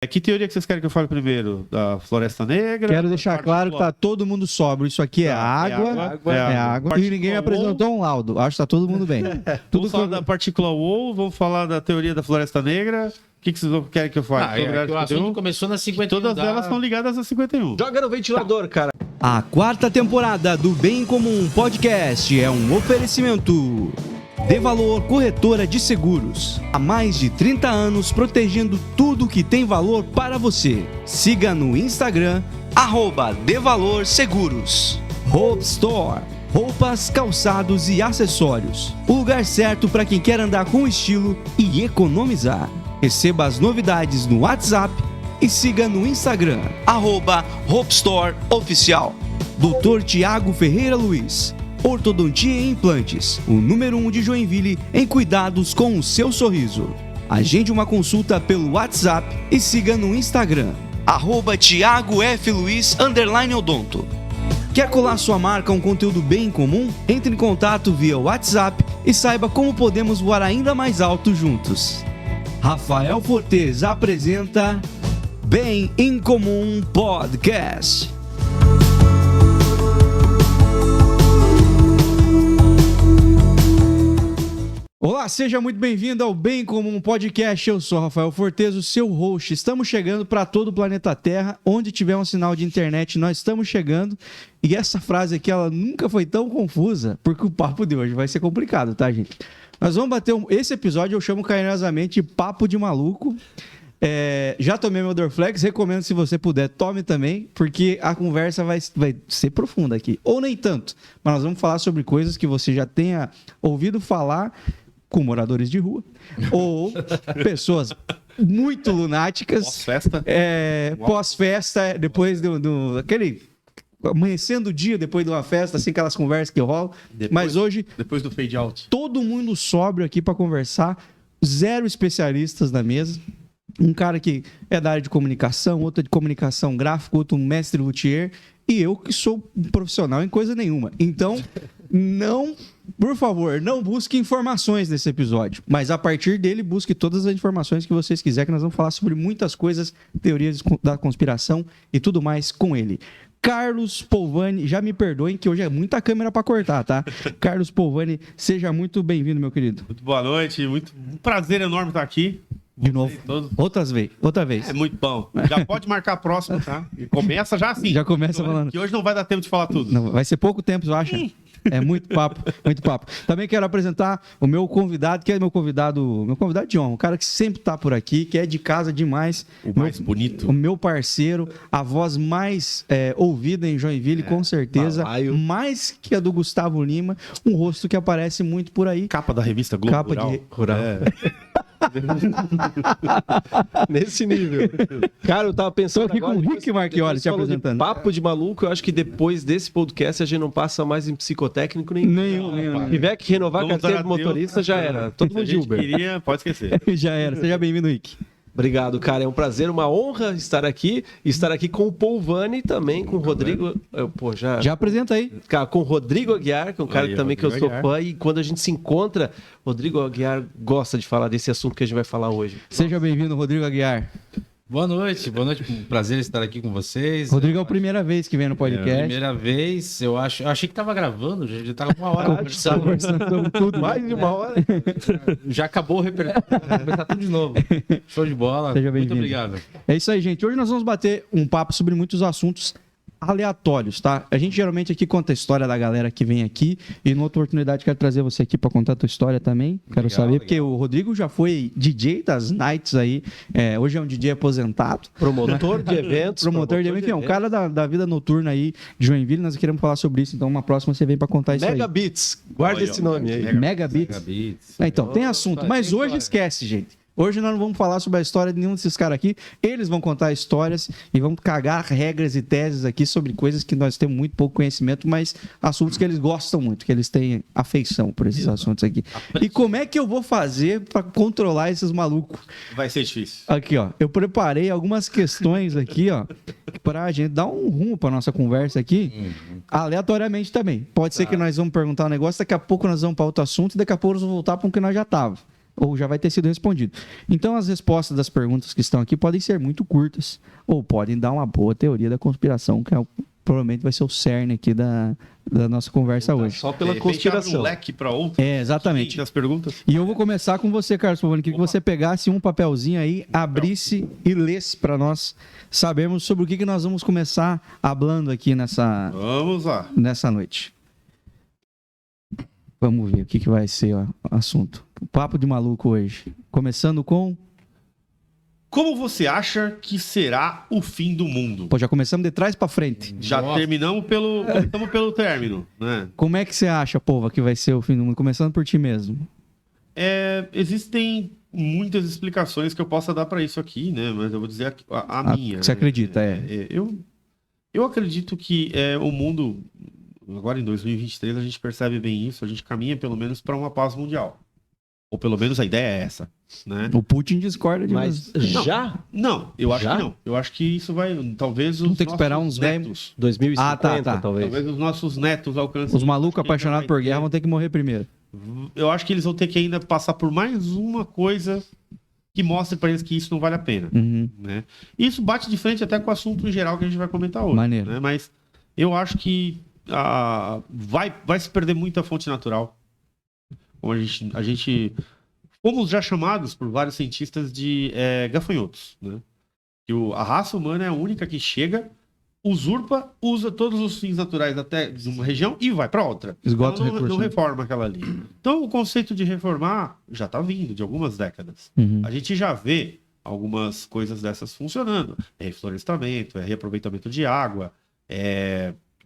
Que teoria que vocês querem que eu fale primeiro? Da Floresta Negra? Quero deixar claro que tá todo mundo sóbrio. Isso aqui é água. É água. E ninguém me apresentou um laudo. Acho que tá todo mundo bem. Vamos falar da partícula WoW, vamos falar da teoria da Floresta Negra. O que vocês querem que eu fale? O assunto começou na 51. Todas elas estão ligadas a 51. Joga no ventilador, cara. A quarta temporada do Bem Comum Podcast é um oferecimento. De Valor Corretora de Seguros. Há mais de 30 anos protegendo tudo que tem valor para você. Siga no Instagram, @DeValorSeguros. Hope Store. Roupas, calçados e acessórios. O lugar certo para quem quer andar com estilo e economizar. Receba as novidades no WhatsApp e siga no Instagram, @Hope Store Oficial. Dr. Tiago Ferreira Luiz. Ortodontia e Implantes, o número 1 de Joinville em cuidados com o seu sorriso. Agende uma consulta pelo WhatsApp e siga no Instagram, @TiagoFLuiz_odonto. Quer colar sua marca a um conteúdo bem comum? Entre em contato via WhatsApp e saiba como podemos voar ainda mais alto juntos. Rafael Fortes apresenta Bem em Comum Podcast. Olá, seja muito bem-vindo ao Bem Comum Podcast. Eu sou Rafael Fortes, o seu host. Estamos chegando para todo o planeta Terra. Onde tiver um sinal de internet, nós estamos chegando. E essa frase aqui, ela nunca foi tão confusa, porque o papo de hoje vai ser complicado, tá, gente? Nós vamos bater esse episódio, eu chamo carinhosamente Papo de Maluco. Já tomei meu Dorflex, recomendo se você puder, tome também, porque a conversa vai ser profunda aqui. Ou nem tanto, mas nós vamos falar sobre coisas que você já tenha ouvido falar com moradores de rua, ou pessoas muito lunáticas. Pós-festa? Pós-festa, depois aquele amanhecendo o dia, depois de uma festa, assim, aquelas conversas que rolam. Mas hoje, depois do fade out, todo mundo sóbrio aqui para conversar, 0 especialistas na mesa. Um cara que é da área de comunicação, outro de comunicação gráfica, outro um mestre luthier, e eu que sou um profissional em coisa nenhuma. Então, por favor, não busque informações nesse episódio, mas a partir dele busque todas as informações que vocês quiserem, que nós vamos falar sobre muitas coisas, teorias da conspiração e tudo mais com ele. Carlos Polvani, já me perdoem que hoje é muita câmera para cortar, tá? Carlos Polvani, seja muito bem-vindo, meu querido. Muito boa noite, um prazer enorme estar aqui. De novo, outra vez. É muito bom. Já pode marcar a próxima, tá? E começa já assim. Já começa falando. Que hoje não vai dar tempo de falar tudo. Não, vai ser pouco tempo, eu acho. É muito papo, muito papo. Também quero apresentar o meu convidado, que é meu convidado de honra, um cara que sempre tá por aqui, que é de casa demais. O mais bonito. O meu parceiro, a voz mais ouvida em Joinville, com certeza. Balaio. Mais que a do Gustavo Lima, um rosto que aparece muito por aí. Capa da revista Globo Capa Rural. de Rural. Nesse nível. Cara, eu tava pensando Tô aqui com o Rick Marchioli te apresentando. Papo de maluco, eu acho que depois desse podcast a gente não passa mais em psicotécnico nenhum. Se tiver que renovar a carteira de motorista, já era. Todo mundo de Uber. Queria, pode esquecer. Já era. Seja bem-vindo, Rick. Obrigado, cara. É um prazer, uma honra estar aqui com o Polvani e também com o Rodrigo. Já apresenta aí. Cara, com o Rodrigo Aguiar, que é um cara Aí, também que eu Rodrigo sou Aguiar. fã. E quando a gente se encontra, Rodrigo Aguiar gosta de falar desse assunto que a gente vai falar hoje. Seja bem-vindo, Rodrigo Aguiar. Boa noite. Prazer estar aqui com vocês. Rodrigo é a primeira vez que vem no podcast. Primeira vez, eu achei que tava gravando, já tava com uma hora conversando. Conversando sobre tudo. Mais de uma hora. Já acabou o repertório, começar tudo de novo. Show de bola. Seja Muito bem-vindo. obrigado. É isso aí, gente. Hoje nós vamos bater um papo sobre muitos assuntos aleatórios, tá? A gente geralmente aqui conta a história da galera que vem aqui e numa outra oportunidade quero trazer você aqui para contar a tua história também. Quero Legal, saber, legal. porque o Rodrigo já foi DJ das nights aí, hoje é um DJ aposentado. Promotor de eventos. Promotor de evento, enfim, é um cara da vida noturna aí de Joinville, nós queremos falar sobre isso, então uma próxima você vem para contar isso aí. Megabits. Guarda Olha, esse nome aí. Megabits. Megabits. Então, tem assunto, mas hoje esquece, gente. Hoje nós não vamos falar sobre a história de nenhum desses caras aqui. Eles vão contar histórias e vão cagar regras e teses aqui sobre coisas que nós temos muito pouco conhecimento, mas assuntos que eles gostam muito, que eles têm afeição por esses assuntos aqui. E como é que eu vou fazer para controlar esses malucos? Vai ser difícil. Aqui, ó. Eu preparei algumas questões aqui, ó, pra gente dar um rumo pra nossa conversa aqui, aleatoriamente também. Pode ser que nós vamos perguntar um negócio, daqui a pouco nós vamos para outro assunto e daqui a pouco nós vamos voltar para o que nós já tava. ou já vai ter sido respondido. Então, as respostas das perguntas que estão aqui podem ser muito curtas, ou podem dar uma boa teoria da conspiração, que provavelmente vai ser o cerne aqui da nossa conversa hoje. Só pela De repente, conspiração. abre um leque para outro. Exatamente. As perguntas. E eu vou começar com você, Carlos Pavani. Queria que você pegasse um papelzinho aí, abrisse e lesse para nós sabermos sobre o que nós vamos começar hablando aqui Vamos lá. nessa noite. Vamos ver o que vai ser o assunto. O papo de maluco hoje. Começando com... Como você acha que será o fim do mundo? Pô, já começamos de trás para frente. Já começamos pelo término, né? Como é que você acha, povo, que vai ser o fim do mundo? Começando por ti mesmo. Existem muitas explicações que eu possa dar para isso aqui, né? Mas eu vou dizer a minha. Você né? acredita, Eu acredito que o mundo, agora em 2023, a gente percebe bem isso, a gente caminha pelo menos para uma paz mundial. Ou pelo menos a ideia é essa, né? O Putin discorda de Mas você. já? Não, eu acho Já? que não. Eu acho que isso vai, talvez Vamos os ter que esperar nossos uns 10 netos, 2050, tá. talvez. talvez os nossos netos alcancem. Os malucos Acho que ainda apaixonados vai por ter- guerra vão ter que morrer primeiro. Eu acho que eles vão ter que ainda passar por mais uma coisa que mostre para eles que isso não vale a pena. Uhum. Né? Isso bate de frente até com o assunto em geral que a gente vai comentar hoje. Maneiro. Né? Mas eu acho que vai se perder muita fonte natural. Como a gente fomos já chamados por vários cientistas de gafanhotos. Né? Que a raça humana é a única que chega, usurpa, usa todos os fins naturais até de uma região e vai para outra. Esgota o Ela não recurso, né? reforma aquela ali. Então o conceito de reformar já está vindo de algumas décadas. Uhum. A gente já vê algumas coisas dessas funcionando. É reflorestamento, é reaproveitamento de água,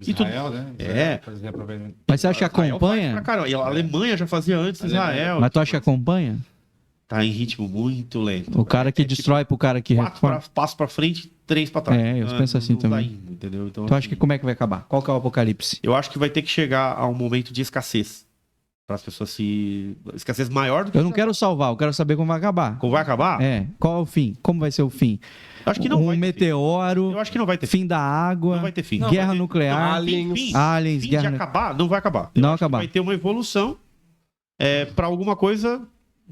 Israel, né? Faz reaproveitamento. Mas você acha que Israel faz acompanha? pra caramba. E a Alemanha já fazia antes de Israel. Mas tu acha que acompanha? Tá em ritmo muito lento. O cara que destrói pro cara que 4 reforma? passos pra frente, 3 pra trás. É, eu penso assim não tá também. indo, entendeu? Então, Tu acha que como é que vai acabar? Qual que é o apocalipse? eu acho que vai ter que chegar a um momento de escassez. Para as pessoas se... Escassez maior do que... Eu não quero salvar, eu quero saber como vai acabar. Como vai acabar? Qual é o fim? Como vai ser o fim? Acho que não um vai ter fim. meteoro, Eu acho que não vai ter fim. fim da água, Não vai ter fim. guerra Não, nuclear, aliens, aliens, fim guerra de acabar, não vai acabar. Não acho que acabar. Vai ter uma evolução para alguma coisa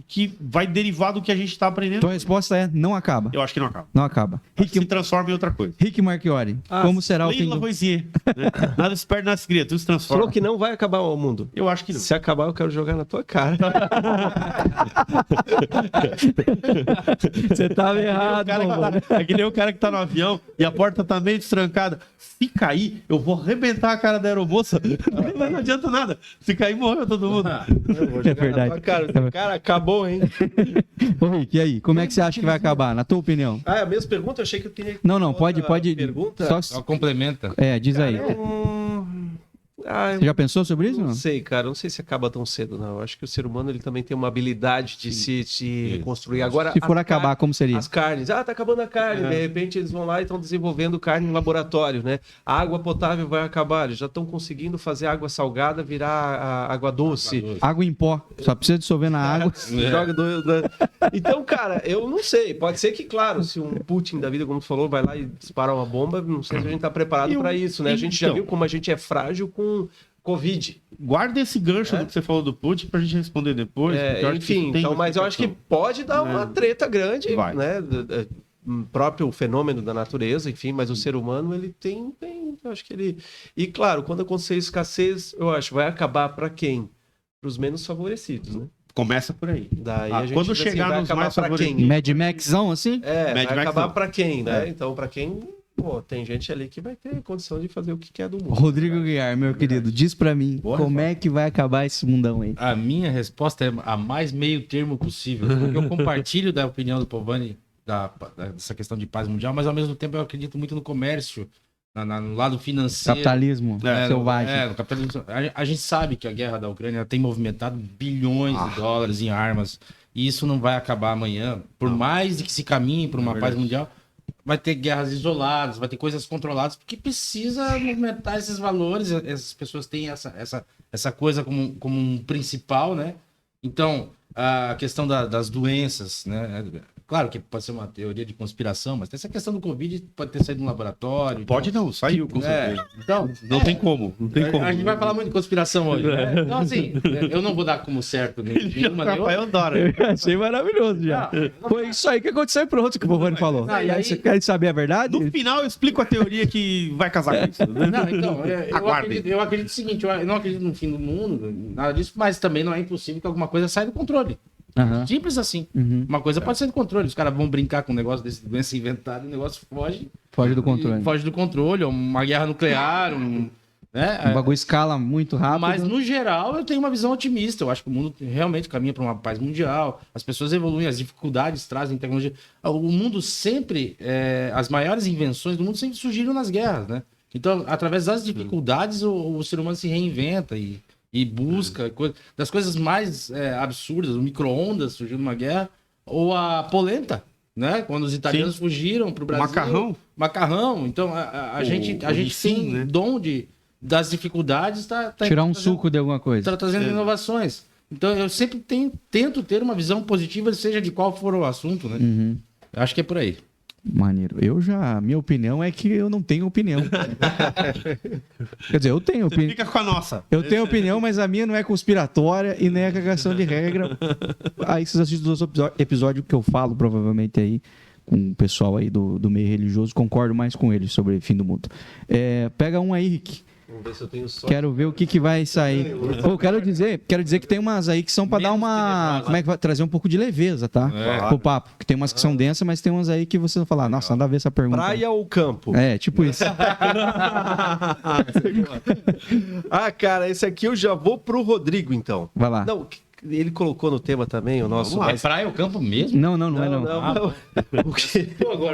que vai derivar do que a gente está aprendendo. Então a resposta é não acaba. Eu acho que não acaba. Não acaba. Acho que se transforma em outra coisa. Rick Marchiori, como será o fim Leila do... Voisier. Né? Nada se perde, nada se cria, tudo se transforma. Falou que não vai acabar o mundo. Eu acho que não. Se acabar, eu quero jogar na tua cara. Você tava errado, mano. É que nem o cara que tá no avião e a porta tá meio destrancada. Se cair, eu vou arrebentar a cara da aeromoça. Não adianta nada. Se cair, morreu todo mundo. É verdade. Na tua cara. Cara, acabou, hein? Ô, Rick, e aí? Como é que você acha que vai acabar, na tua opinião? Ah, é a mesma pergunta? Eu achei que eu tinha... Não, pode. Pergunta? Só complementa. Diz aí. Você já pensou sobre isso? Não Não? sei, cara. Não sei se acaba tão cedo, não. Eu acho que o ser humano ele também tem uma habilidade de se reconstruir. Agora, Se for as acabar, como seria? As carnes. Tá acabando a carne. De repente eles vão lá e estão desenvolvendo carne em laboratório, né? A água potável vai acabar. Eles já estão conseguindo fazer água salgada virar água doce. Água em pó. Só precisa dissolver na água. Joga Então, cara, eu não sei. Pode ser que, claro, se um Putin da vida, como tu falou, vai lá e dispara uma bomba, não sei se a gente tá preparado para isso, né? A gente já Então. viu como a gente é frágil com Covid. Guarda esse gancho do que você falou do Putin pra gente responder depois. porque eu acho que Enfim, isso tem então, mas eu acho que pode dar uma treta grande, Vai. né? Próprio fenômeno da natureza, enfim, mas o ser humano, ele tem, eu acho que ele... E, claro, quando acontecer escassez, eu acho, vai acabar para quem? Para os menos favorecidos, né? Começa por aí. Daí a gente quando diz assim, chegar vai nos acabar mais pra favorecidos. quem? Mad Maxão, assim? Vai Mad Max acabar não. para quem, né? Então, para quem... Pô, tem gente ali que vai ter condição de fazer o que quer do mundo. Rodrigo Guiar, meu querido, diz pra mim, Boa como é que vai acabar esse mundão aí? A minha resposta é a mais meio termo possível. Porque eu compartilho da opinião do Pavani dessa questão de paz mundial, mas ao mesmo tempo eu acredito muito no comércio, no lado financeiro. Capitalismo selvagem. No capitalismo. A gente sabe que a guerra da Ucrânia tem movimentado bilhões de dólares em armas. E isso não vai acabar amanhã. Por mais de que se caminhe para uma paz mundial, vai ter guerras isoladas, vai ter coisas controladas, porque precisa movimentar esses valores. Essas pessoas têm essa coisa como um principal, né? Então, a questão das doenças, né? Claro que pode ser uma teoria de conspiração, mas essa questão do Covid pode ter saído no laboratório. Pode não, saiu, com certeza. Então, Não tem como, não tem como. a gente vai falar muito de conspiração hoje. Né? Então, assim, eu não vou dar como certo nenhuma nem outra. Rafael Dora. Achei maravilhoso já. Foi isso aí que aconteceu e pronto que o Povani falou. Não, e aí- Você quer saber a verdade? No final eu explico a teoria que vai casar com isso. Né? Não, então, eu Aguardem. acredito o seguinte, eu não acredito no fim do mundo, nada disso, mas também não é impossível que alguma coisa saia do controle. Aham. Simples assim. Uhum. Uma coisa pode ser do controle. Os caras vão brincar com um negócio desse doença inventada e o negócio foge. Foge do controle. Foge do controle, uma guerra nuclear, né? O bagulho escala muito rápido. Mas, no geral, eu tenho uma visão otimista. Eu acho que o mundo realmente caminha para uma paz mundial. As pessoas evoluem, as dificuldades trazem tecnologia. O mundo sempre... as maiores invenções do mundo sempre surgiram nas guerras, né? Então, através das dificuldades, o ser humano se reinventa e busca das coisas mais absurdas. O micro-ondas surgiu numa guerra. Ou a polenta, né? Quando os italianos fugiram para o Brasil. Macarrão. Então, a gente ricin, tem né? dom das dificuldades, Tirar um trazendo- suco de alguma coisa. Tá trazendo inovações. Então, eu sempre tento ter uma visão positiva, seja de qual for o assunto, né? Uhum. Acho que é por aí. Maneiro. Minha opinião é que eu não tenho opinião. Quer dizer, eu tenho Você opinião. fica com a nossa. Eu tenho opinião, mas a minha não é conspiratória e nem é cagação de regra. Aí vocês assistem os outros episódios que eu falo, provavelmente, aí, com o pessoal aí do meio religioso. Concordo mais com eles sobre o fim do mundo. Pega um aí, Rick. Vamos ver se eu tenho sorte. Quero ver o que vai sair. Quero dizer que tem umas aí que são pra dar Menos uma. tenebrosas. Como é que vai trazer um pouco de leveza, tá? Pro papo. Que tem umas que são densas, mas tem umas aí que você vai falar, nossa, nada a ver essa pergunta. Praia ou campo? É, tipo isso. Cara, esse aqui eu já vou pro Rodrigo, então. Vai lá. Não, ele colocou no tema também, o nosso... Vamos lá. É praia ou campo mesmo? Não é não. Não. O que...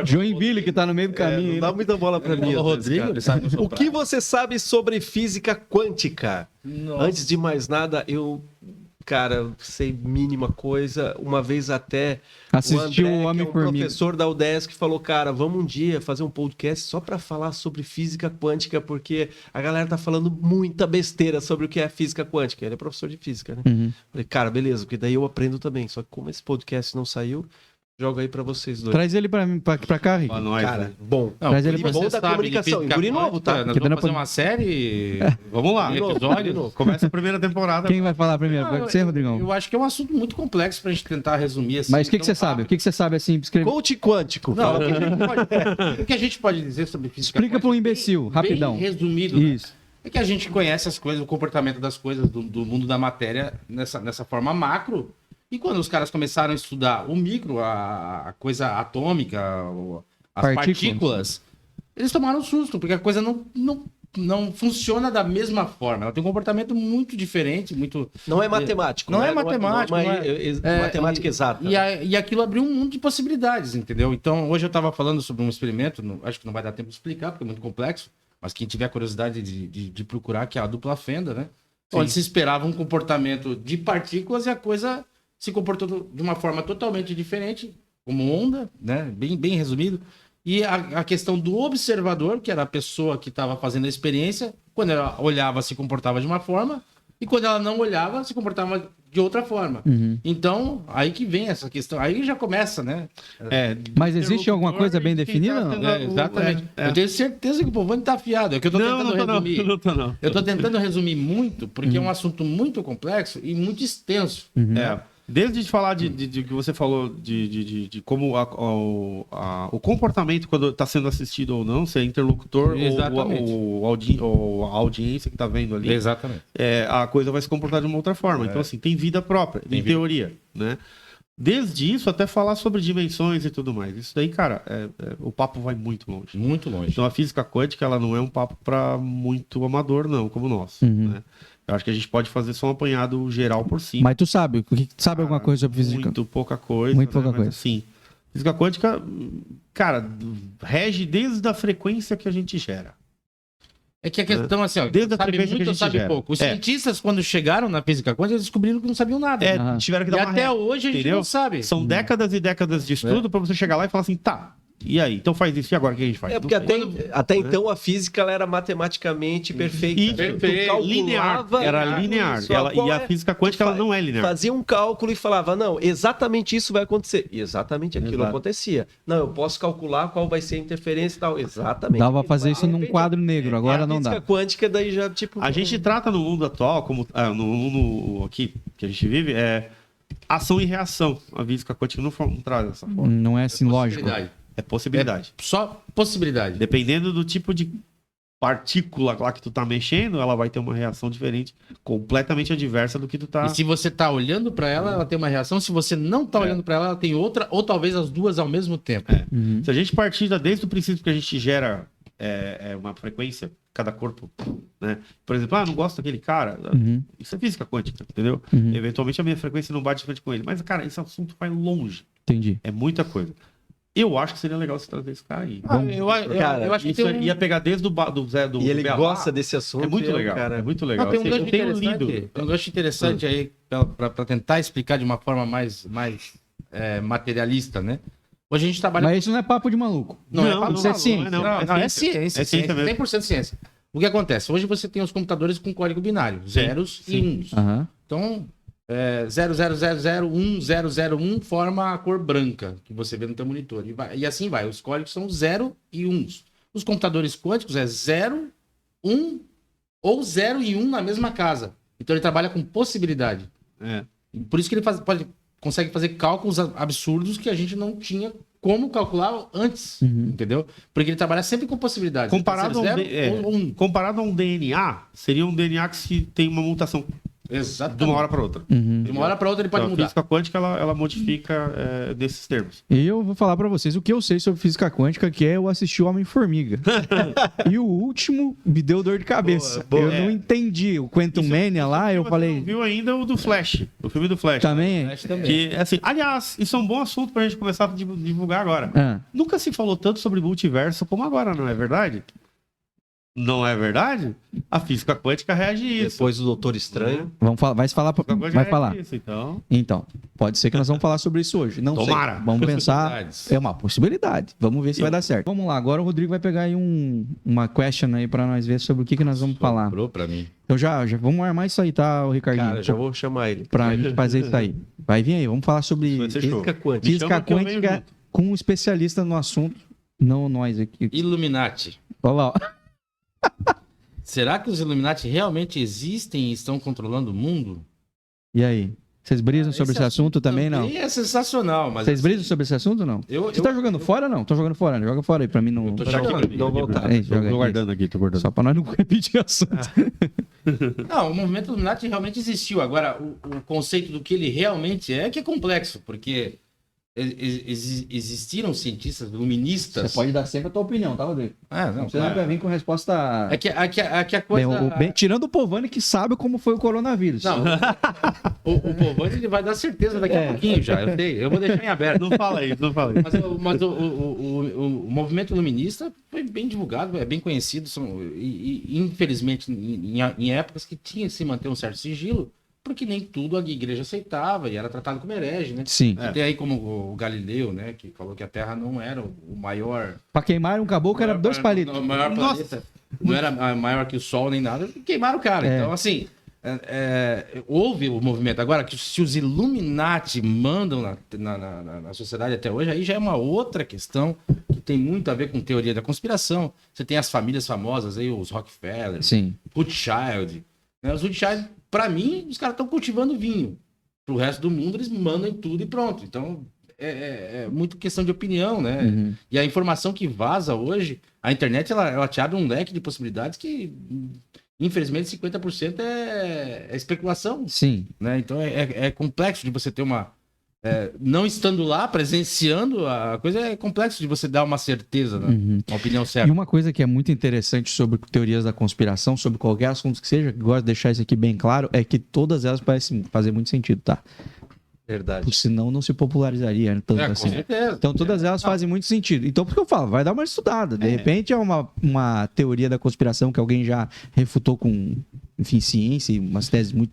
Joinville que tá no meio do caminho. não dá muita bola pra mim. O às vezes, Rodrigo, cara. ele sabe que eu sou O que você sabe sobre física quântica? Nossa. Antes de mais nada, cara, sei mínima coisa. Uma vez até Assistiu o que é um Homem-Formiga. professor da UDESC, falou, cara, vamos um dia fazer um podcast só para falar sobre física quântica, porque a galera tá falando muita besteira sobre o que é física quântica. Ele é professor de física, né? Uhum. Falei, cara, beleza, porque daí eu aprendo também. Só que como esse podcast não saiu, jogo aí para vocês dois. Traz ele pra cá, Rick. Pra nós, Cara, né? bom. Não, Traz ele e pra- você bom da sabe de comunicação. física Guri novo, tá? quântica, Nós Que vamos dá fazer pra- uma série... Vamos lá. em novo, episódios. de novo. Começa a primeira temporada. Quem vai falar primeiro? Não, Vai ser, Rodrigão? Eu acho que é um assunto muito complexo pra gente tentar resumir assim. Mas o que tão você sabe? O rápido. que você sabe assim? Escreve... Coach quântico. Não, o que a gente pode dizer sobre física Explica para um quântica, imbecil, bem rapidão. resumido, né? Isso. É que a gente conhece as coisas, o comportamento das coisas do mundo da matéria nessa forma macro. E quando os caras começaram a estudar o micro, a coisa atômica, as partículas, eles tomaram um susto, porque a coisa não funciona da mesma forma. Ela tem um comportamento muito diferente, muito... Não é matemático. Não né? é matemático, Não não é matemática exata. E aquilo abriu um mundo de possibilidades, entendeu? Então, hoje eu estava falando sobre um experimento, acho que não vai dar tempo de explicar, porque é muito complexo, mas quem tiver curiosidade de procurar, que é a dupla fenda, né? Onde se esperava um comportamento de partículas e a coisa se comportou de uma forma totalmente diferente, como onda, né? Bem resumido. E a questão do observador, que era a pessoa que estava fazendo a experiência, quando ela olhava, se comportava de uma forma, e quando ela não olhava, se comportava de outra forma. Uhum. Então, aí que vem essa questão. Aí já começa, né? Mas existe alguma coisa bem de quem definida? tá Não? tendo- Exatamente. É. Eu tenho certeza que o Povani tá afiado. É que eu tô tentando resumir. Não tô não. Eu tô tentando resumir muito, porque é um assunto muito complexo e muito extenso. É, desde de falar de que você falou de como o comportamento quando está sendo assistido ou não, se é interlocutor Exatamente. ou a audiência que está vendo ali, Exatamente. a coisa vai se comportar de uma outra forma. Então, assim, tem vida própria, Tem em vida. teoria, né? Desde isso até falar sobre dimensões e tudo mais. Isso daí, cara, o papo vai muito longe. Muito longe. Então, a física quântica, ela não é um papo para muito amador, não, como o nosso, Uhum. né? Eu acho que a gente pode fazer só um apanhado geral por cima. Mas tu sabe, sabe alguma coisa sobre física? Muito pouca coisa. Muito pouca Mas, coisa. assim, física quântica, cara, rege desde a frequência que a gente gera. É que a questão, assim, ó, Desde a sabe frequência que a muito ou gente sabe gera. pouco. Os É. cientistas, quando chegaram na física quântica, eles descobriram que não sabiam nada. Aham. Tiveram que E dar uma até ré. hoje a gente entendeu? não sabe. São décadas e décadas de estudo pra você chegar lá e falar assim, tá, E aí? Então faz isso, e agora o que a gente faz? É porque Não sei. até então a física ela era matematicamente perfeita. Isso, Tu linear. calculava Era linear. isso, Ela, qual e a é? física quântica ela não é linear. Fazia um cálculo e falava, não, exatamente isso vai acontecer. E exatamente aquilo Exato. acontecia. Não, eu posso calcular qual vai ser a interferência e tal. Exatamente. Dava pra fazer Mas, isso de num repente, quadro negro, agora a não física dá. quântica daí já, tipo... A gente trata no mundo atual, como no mundo aqui que a gente vive, é ação e reação. A física quântica não traz essa forma. Não é assim lógico. Possibilidade. É possibilidade. Só possibilidade. Dependendo do tipo de partícula lá que tu tá mexendo, ela vai ter uma reação diferente, completamente adversa do que tu tá... E se você tá olhando pra ela, ela tem uma reação. Se você não tá olhando pra ela tem outra, ou talvez as duas ao mesmo tempo. Uhum. Se a gente partir desde o princípio que a gente gera uma frequência, cada corpo, né? Por exemplo, não gosto daquele cara, Uhum. isso é física quântica, entendeu? Uhum. Eventualmente a minha frequência não bate de frente com ele. Mas, cara, esse assunto vai longe. Entendi. É muita coisa. Eu acho que seria legal você trazer esse cara aí. Eu acho que Isso tem um... ia pegar desde do Zé do E ele Beabá. gosta desse assunto. É muito e legal. cara... É muito legal. Não, tem um gancho Eu tenho interessante, lido. tem um gancho interessante aí para tentar explicar de uma forma mais materialista, né? Hoje a gente trabalha... Mas isso não é papo de maluco. Não, é papo isso é ciência. Não, é ciência. É ciência mesmo. 100% ciência. O que acontece? Hoje você tem os computadores com código binário, zeros e uns. Aham. Então, 00001 forma a cor branca que você vê no teu monitor. E assim vai. Os códigos são 0 e 1. Os computadores quânticos é 0, 1 ou 0 e 1 na mesma casa. Então ele trabalha com possibilidade. É. Por isso que ele consegue fazer cálculos absurdos que a gente não tinha como calcular antes, entendeu? Porque ele trabalha sempre com possibilidades. Comparado, Pode ser 0 ou 1. comparado a um DNA, seria um DNA que se tem uma mutação Exatamente. de uma hora para outra. Uhum. De uma hora para outra ele pode Então, a mudar. física quântica ela modifica desses termos. E eu vou falar pra vocês o que eu sei sobre física quântica, que é eu assisti o Homem-Formiga. E o último me deu dor de cabeça. Boa, Eu não entendi. O Quantum Mania lá, eu Você falei... não viu ainda o do Flash, o filme do Flash. Também? Flash também. Que, assim, aliás, isso é um bom assunto pra gente começar a divulgar agora. Ah, Nunca se falou tanto sobre multiverso como agora, não é verdade? Não é verdade? A física quântica reage a isso. Depois do Doutor Estranho. vamos falar, vai falar, A física quântica vai reage falar. a isso, então. Então, pode ser que nós vamos falar sobre isso hoje. Não Tomara. sei. Vamos pensar. Possibilidades. É uma possibilidade. Vamos ver se vai dar certo. Vamos lá, agora o Rodrigo vai pegar aí uma question aí pra nós ver sobre o que nós vamos falar. Sobrou pra mim. Então já vamos armar isso aí, tá, o Ricardinho? Cara, já vou chamar ele. Pra gente fazer isso aí. Vai vir aí, vamos falar sobre Vai ser show. Física quântica. Me física chama que eu venho quântica junto. com um especialista no assunto. Não nós aqui. Illuminati. Olha lá, ó. Será que os Illuminati realmente existem e estão controlando o mundo? E aí? Vocês brisam sobre esse assunto também, não? É sensacional, mas... Vocês brisam sobre esse assunto, não? Você tá jogando fora ou não? Tô jogando fora, né? Joga fora aí pra mim não... Eu tô Tá aqui jogando. pra mim, Não aqui pra voltar. mim. Ei, joga Tô aqui. guardando aqui, tô guardando. Só pra nós não repetir o assunto. Não, o movimento Illuminati realmente existiu. Agora, o conceito do que ele realmente é que é complexo, porque existiram cientistas iluministas... Você pode dar sempre a tua opinião, tá, Rodrigo? Ah, não, Você não vai claro. vir com resposta... É que a Bem, coisa... tirando o Povani que sabe como foi o coronavírus. Não, o Povani ele vai dar certeza daqui a pouquinho já, eu sei. Eu vou deixar em aberto. Não fala isso, não fala isso. Mas o movimento iluminista foi bem divulgado, é bem conhecido, e infelizmente em épocas que tinha que se manter um certo sigilo, porque nem tudo a igreja aceitava e era tratado como herege, né? Sim. Você tem aí como o Galileu, né, que falou que a Terra não era o maior... Pra queimar um caboclo era 2 palitos. O maior planeta, não era maior que o Sol nem nada, queimaram o cara. É. Então, assim, houve o movimento. Agora, que se os Illuminati mandam na sociedade até hoje, aí já é uma outra questão que tem muito a ver com teoria da conspiração. Você tem as famílias famosas aí, os Rockefeller, Sim. Rothschild. Né? Os Rothschild, pra mim, os caras estão cultivando vinho. Pro resto do mundo, eles mandam em tudo e pronto. Então, é muito questão de opinião, né? Uhum. E a informação que vaza hoje, a internet, ela te abre um leque de possibilidades que, infelizmente, 50% é especulação, Sim. né? Então, é complexo de você ter uma... não estando lá, presenciando a coisa, é complexo de você dar uma certeza, né? Uma opinião E certa. uma coisa que é muito interessante sobre teorias da conspiração, sobre qualquer assunto que seja, que gosto de deixar isso aqui bem claro, é que todas elas parecem fazer muito sentido, tá? Verdade. Porque senão não se popularizaria né, tanto Com assim. certeza. Então todas elas fazem muito sentido. Então por que eu falo? Vai dar uma estudada. De repente é uma teoria da conspiração que alguém já refutou com enfim, ciência e umas teses muito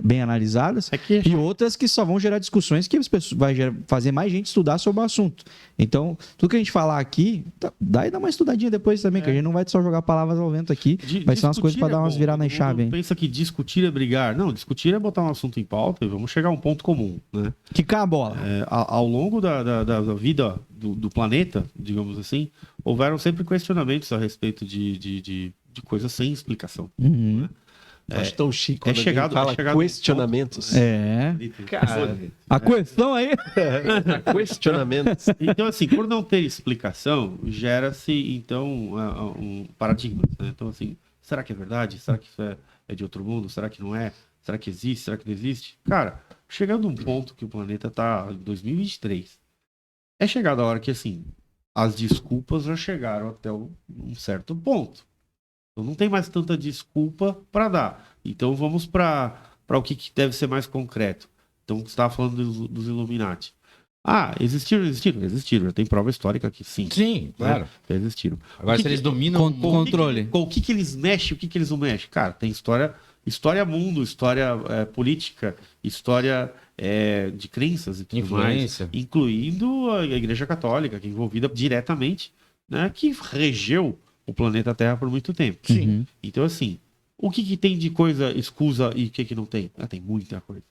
bem analisadas, É que e outras que só vão gerar discussões que as pessoas fazer mais gente estudar sobre o assunto. Então, tudo que a gente falar aqui, dá uma estudadinha depois também, que a gente não vai só jogar palavras ao vento aqui, vai ser umas coisas para dar umas viradas em chave. Hein? Pensa que discutir é brigar. Não, discutir é botar um assunto em pauta e vamos chegar a um ponto comum, né? Quicar a bola. Ao longo da vida do planeta, digamos assim, houveram sempre questionamentos a respeito de coisas sem explicação. Uhum. Acho tão chique quando chegado fala num questionamentos. Cara, a questão aí... Questionamentos. Então, assim, por não ter explicação, gera-se, então, um paradigma. Né? Então, assim, será que é verdade? Será que isso é de outro mundo? Será que não é? Será que existe? Será que não existe? Cara, chegando a um ponto que o planeta está em 2023, é chegada a hora que, assim, as desculpas já chegaram até um certo ponto. Então, não tem mais tanta desculpa para dar. Então, vamos para o que deve ser mais concreto. Então, você estava falando dos Illuminati. Existiram? Existiram. Já tem prova histórica que sim. Sim, claro. Já existiram. Agora, se eles dominam... Controle. O que eles mexem, o que eles não mexem? Cara, tem história mundo, história política, história de crenças e tudo Influência. mais. Incluindo a Igreja Católica, que é envolvida diretamente, né, que regeu o planeta Terra por muito tempo. Sim. Então, assim, o que tem de coisa escusa e o que não tem? Tem muita coisa.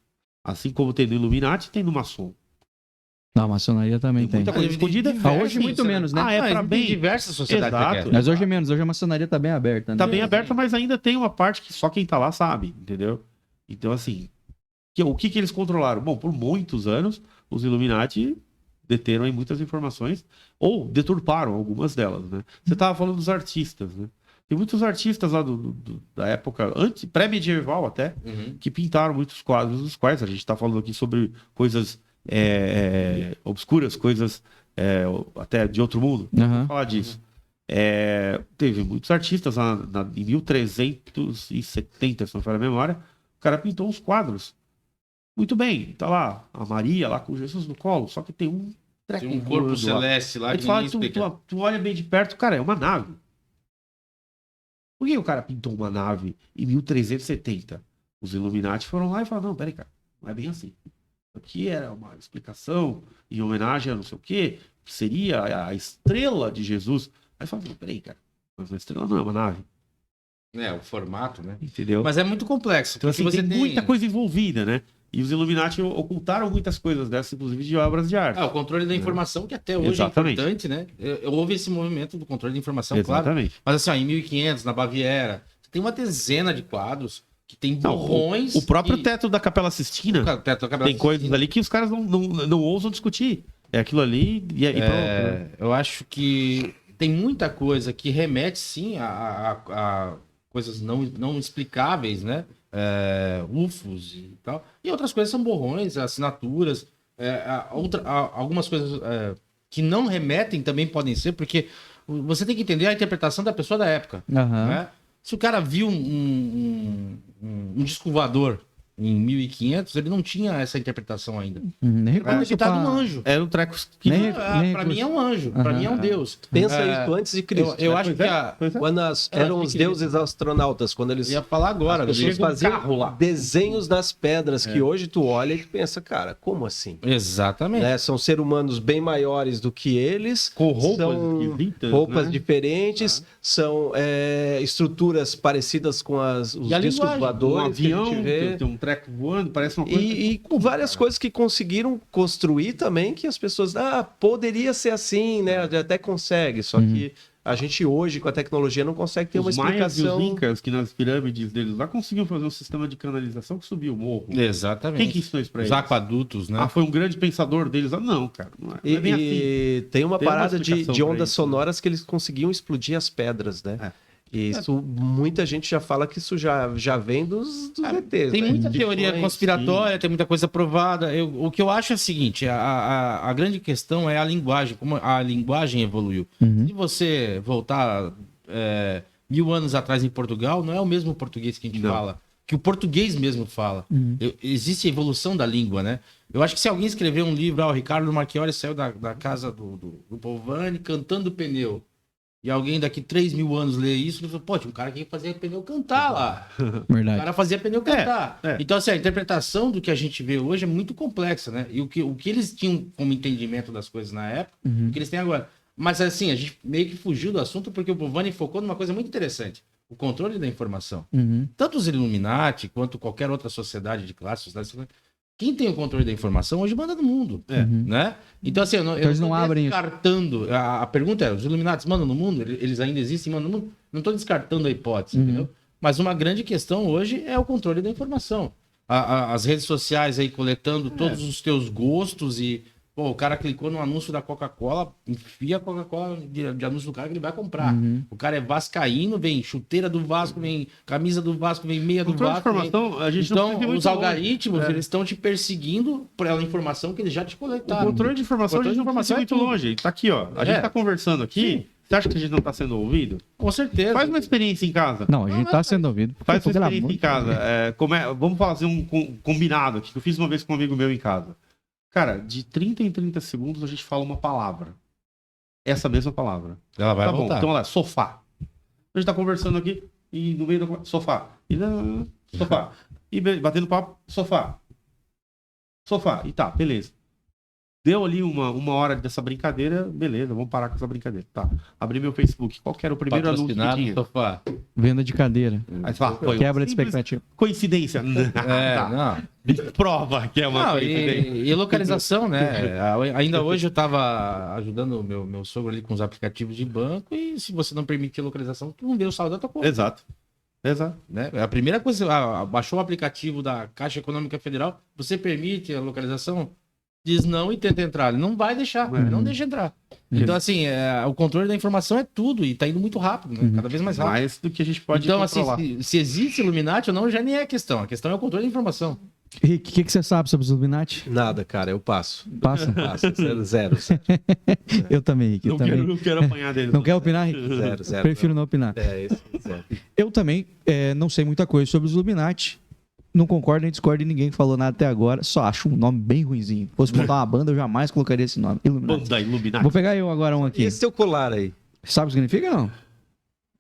Assim como tem no Illuminati, tem no maçom. Na maçonaria também tem. Muita coisa escondida. Hoje muito menos, né? É para bem. diversas sociedades. Exato. secretas. Mas hoje é menos, hoje a maçonaria tá bem aberta. Né? Tá bem aberta, mas ainda tem uma parte que só quem tá lá sabe, entendeu? Então, assim, o que eles controlaram? Bom, por muitos anos, os Illuminati deteram aí muitas informações, ou deturparam algumas delas, né? Você tava falando dos artistas, né? Tem muitos artistas lá da época, pré-medieval até, que pintaram muitos quadros, dos quais a gente tá falando aqui sobre coisas obscuras, coisas até de outro mundo. Vamos falar disso. Teve muitos artistas lá em 1370, se não for a memória, o cara pintou uns quadros. Muito bem, tá lá a Maria lá com Jesus no colo, só que tem um treco Tem um corpo gordo celeste lá Aí que tu fala, ninguém explica. tu olha bem de perto, cara, é uma nave. Por que o cara pintou uma nave em 1370? Os Illuminati foram lá e falaram, não, peraí, cara, não é bem assim. Aqui era uma explicação em homenagem a não sei o quê, que seria a estrela de Jesus. Aí falaram, peraí, cara, mas uma estrela não é uma nave. O formato, né? Entendeu? Mas é muito complexo. Então, assim, porque tem muita coisa envolvida, né? E os Illuminati ocultaram muitas coisas dessas, inclusive de obras de arte. o controle da informação, que até hoje Exatamente. é importante, né? Houve esse movimento do controle da informação, claro. Exatamente. Mas assim, em 1500, na Baviera, tem uma dezena de quadros que tem Não, borrões. o próprio teto da Capela Sistina tem coisas ali que os caras não ousam discutir. É aquilo ali e pronto. Né? Eu acho que tem muita coisa que remete, sim, a coisas não explicáveis, né? UFOs e tal. E outras coisas são borrões, assinaturas. Algumas coisas que não remetem também podem ser, porque você tem que entender a interpretação da pessoa da época. Né? Se o cara viu um disco voador em 1500, ele não tinha essa interpretação ainda. Nem Ele pode ter dado um anjo. Era um treco que Pra mim é um anjo, pra mim é um deus. Pensa isso antes de Cristo. Eu né? acho que Quando eram os deuses astronautas, quando eles eu ia falar agora, as pessoas chega um faziam carro lá. desenhos nas pedras, que hoje tu olha e tu pensa, cara, como assim? Exatamente. Né? São seres humanos bem maiores do que eles, com roupas são esquisitas, roupas né? diferentes, são estruturas parecidas com os E a discos linguagem, voadores Um avião, que a gente vê. tem um treco voando, parece uma coisa... E com várias coisas que conseguiram construir também, que as pessoas, poderia ser assim, né? Até consegue, só que a gente hoje, com a tecnologia, não consegue ter uma Os maias e explicação. os incas, que nas pirâmides deles lá, conseguiam fazer um sistema de canalização que subia o morro. Exatamente. Quem que ensinou isso pra Os eles? aquadutos, né? Foi um grande pensador deles. Não, cara, não é bem assim. E tem uma Tem uma parada explicação de pra ondas isso, né? sonoras que eles conseguiam explodir as pedras, né? E isso, muita gente já fala que isso já vem dos ETs. Tem né? muita teoria Bitcoin, conspiratória, tem muita coisa provada. O que eu acho é o seguinte: a grande questão é a linguagem, como a linguagem evoluiu. Se você voltar 1000 anos atrás em Portugal, não é o mesmo português que a gente fala, que o português mesmo fala. Existe a evolução da língua, né? Eu acho que se alguém escrever um livro, o Ricardo Marchiori saiu da casa do Povani cantando pneu. e alguém daqui 3.000 anos lê isso, ele fala, pô, tinha um cara que fazia pneu cantar lá. O Verdade. cara fazia pneu cantar. É. Então, assim, a interpretação do que a gente vê hoje é muito complexa, né? E o que eles tinham como entendimento das coisas na época, o que eles têm agora. Mas, assim, a gente meio que fugiu do assunto porque o Bovani focou numa coisa muito interessante. O controle da informação. Uhum. Tanto os Illuminati quanto qualquer outra sociedade de classe, quem tem o controle da informação hoje manda no mundo. Né? Então, assim, eu eles não tô abrem isso. descartando. A pergunta é: os Illuminati mandam no mundo? Eles ainda existem, mandam no mundo? Não estou descartando a hipótese, entendeu? Mas uma grande questão hoje é o controle da informação. As redes sociais aí coletando todos os teus gostos e. Pô, o cara clicou no anúncio da Coca-Cola, enfia a Coca-Cola de anúncio do cara que ele vai comprar. O cara é vascaíno, vem chuteira do Vasco, vem camisa do Vasco, vem meia do Controle de Vasco. informação, a gente não Então, precisa ir muito os longe. algoritmos, eles estão te perseguindo pela informação que eles já te O coletaram. controle de informação, a gente não precisa ir muito longe. Tá aqui, ó. A gente tá conversando aqui. Você acha que a gente não tá sendo ouvido? Com certeza. Faz uma experiência em casa. Não, a gente tá sendo ouvido. Faz Pô, uma pelo experiência amor em de casa. Vamos fazer um combinado aqui, que eu fiz uma vez com um amigo meu em casa. Cara, de 30 em 30 segundos a gente fala uma palavra. Essa mesma palavra. Ela vai Tá bom, voltar. então olha lá, sofá. A gente tá conversando aqui e no meio do sofá. Sofá. E batendo papo, sofá. Sofá. E tá, beleza. Deu ali uma hora dessa brincadeira, beleza, vamos parar com essa brincadeira. Tá. Abri meu Facebook. Qual que era o primeiro anúncio que Patrocinado tinha? no sofá. Venda de cadeira. Aí você fala, foi Quebra de simples expectativa. coincidência. Tá. Não. Prova que é uma Não, coincidência. e localização, né? Ainda hoje eu tava ajudando o meu sogro ali com os aplicativos de banco e se você não permitir localização, tu não vê o saldo da tua conta. Exato. Né? A primeira coisa, baixou o aplicativo da Caixa Econômica Federal, você permite a localização? Diz não e tenta entrar. Ele não vai deixar, ele não deixa entrar. Então, assim, o controle da informação é tudo e tá indo muito rápido, né? Cada vez mais rápido. Mais do que a gente pode Então, controlar. assim, se existe Illuminati ou não, já nem é a questão. A questão é o controle da informação. Rick, o que você sabe sobre os Illuminati? Nada, cara, eu passo. Passa? Passo, zero. Eu também, Rick. Eu Não também. quero apanhar dele. Não quer opinar, Rick? Zero. Prefiro não opinar. Isso, zero. Eu também não sei muita coisa sobre os Illuminati. Não concordo nem discordo de ninguém que falou nada até agora. Só acho um nome bem ruinzinho. Se fosse montar uma banda, eu jamais colocaria esse nome. Illuminati. Banda Illuminati. Vou pegar eu agora um aqui. E esse teu colar aí? Sabe o que significa, não?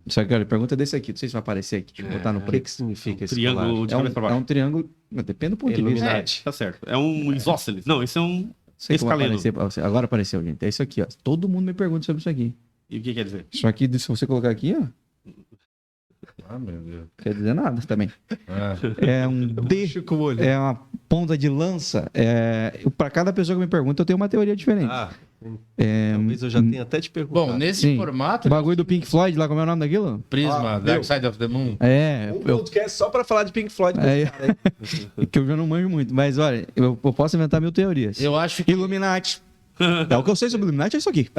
Isso aqui, olha, pergunta desse aqui. Não sei se vai aparecer aqui. Deixa eu botar no O que preto. que significa esse Triângulo colar? de cabeça pra É baixo. um triângulo. Depende do ponto de vista. Illuminati. Tá certo. É um isósceles. Não, esse é um Sei que vai escaleno. aparecer pra você. Agora apareceu, gente. É isso aqui, ó. Todo mundo me pergunta sobre isso aqui. E o que quer dizer? Isso aqui, se você colocar aqui, ó, Ah, meu Deus. não quer dizer nada também. Ah. É um D, Chico olho. é uma ponta de lança. Para cada pessoa que me pergunta, eu tenho uma teoria diferente. Talvez eu já tenha até te perguntado. Bom, nesse Sim. formato, O bagulho do Pink Floyd, lá como é o nome daquilo? Prisma, Dark Side of the Moon. É, Um podcast só pra falar de Pink Floyd. que eu já não manjo muito. Mas olha, eu posso inventar mil teorias. Eu acho que Illuminati. É o que eu sei sobre Illuminati, é isso aqui.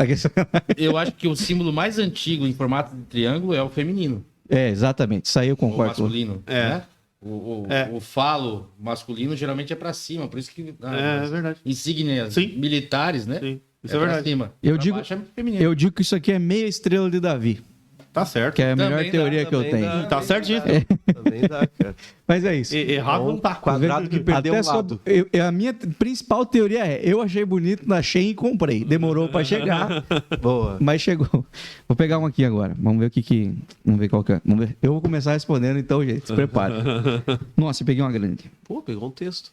o símbolo mais antigo em formato de triângulo é o feminino. É, exatamente. Isso aí eu O concordo. masculino. É. Né? É. O falo masculino geralmente é pra cima, por isso que É verdade. insígnias Sim. militares, né? Sim. Isso é pra verdade. cima. Eu Pra digo- baixo é feminino. Eu digo que isso aqui é meia estrela de Davi, Tá certo. que é a Também melhor dá, teoria que eu também tenho. dá. Tá certíssimo. Também dá, cara. Mas é isso. Errado não tá. Quadrado que perdeu Até um lado. a minha principal teoria é: eu achei bonito, achei e comprei. Demorou pra chegar, Boa. mas chegou. Vou pegar um aqui agora. Vamos ver o que. Vamos ver qual que é. Vamos ver. Eu vou começar respondendo, então, gente. Se prepare. Nossa, eu peguei uma grande. Pô, pegou um texto.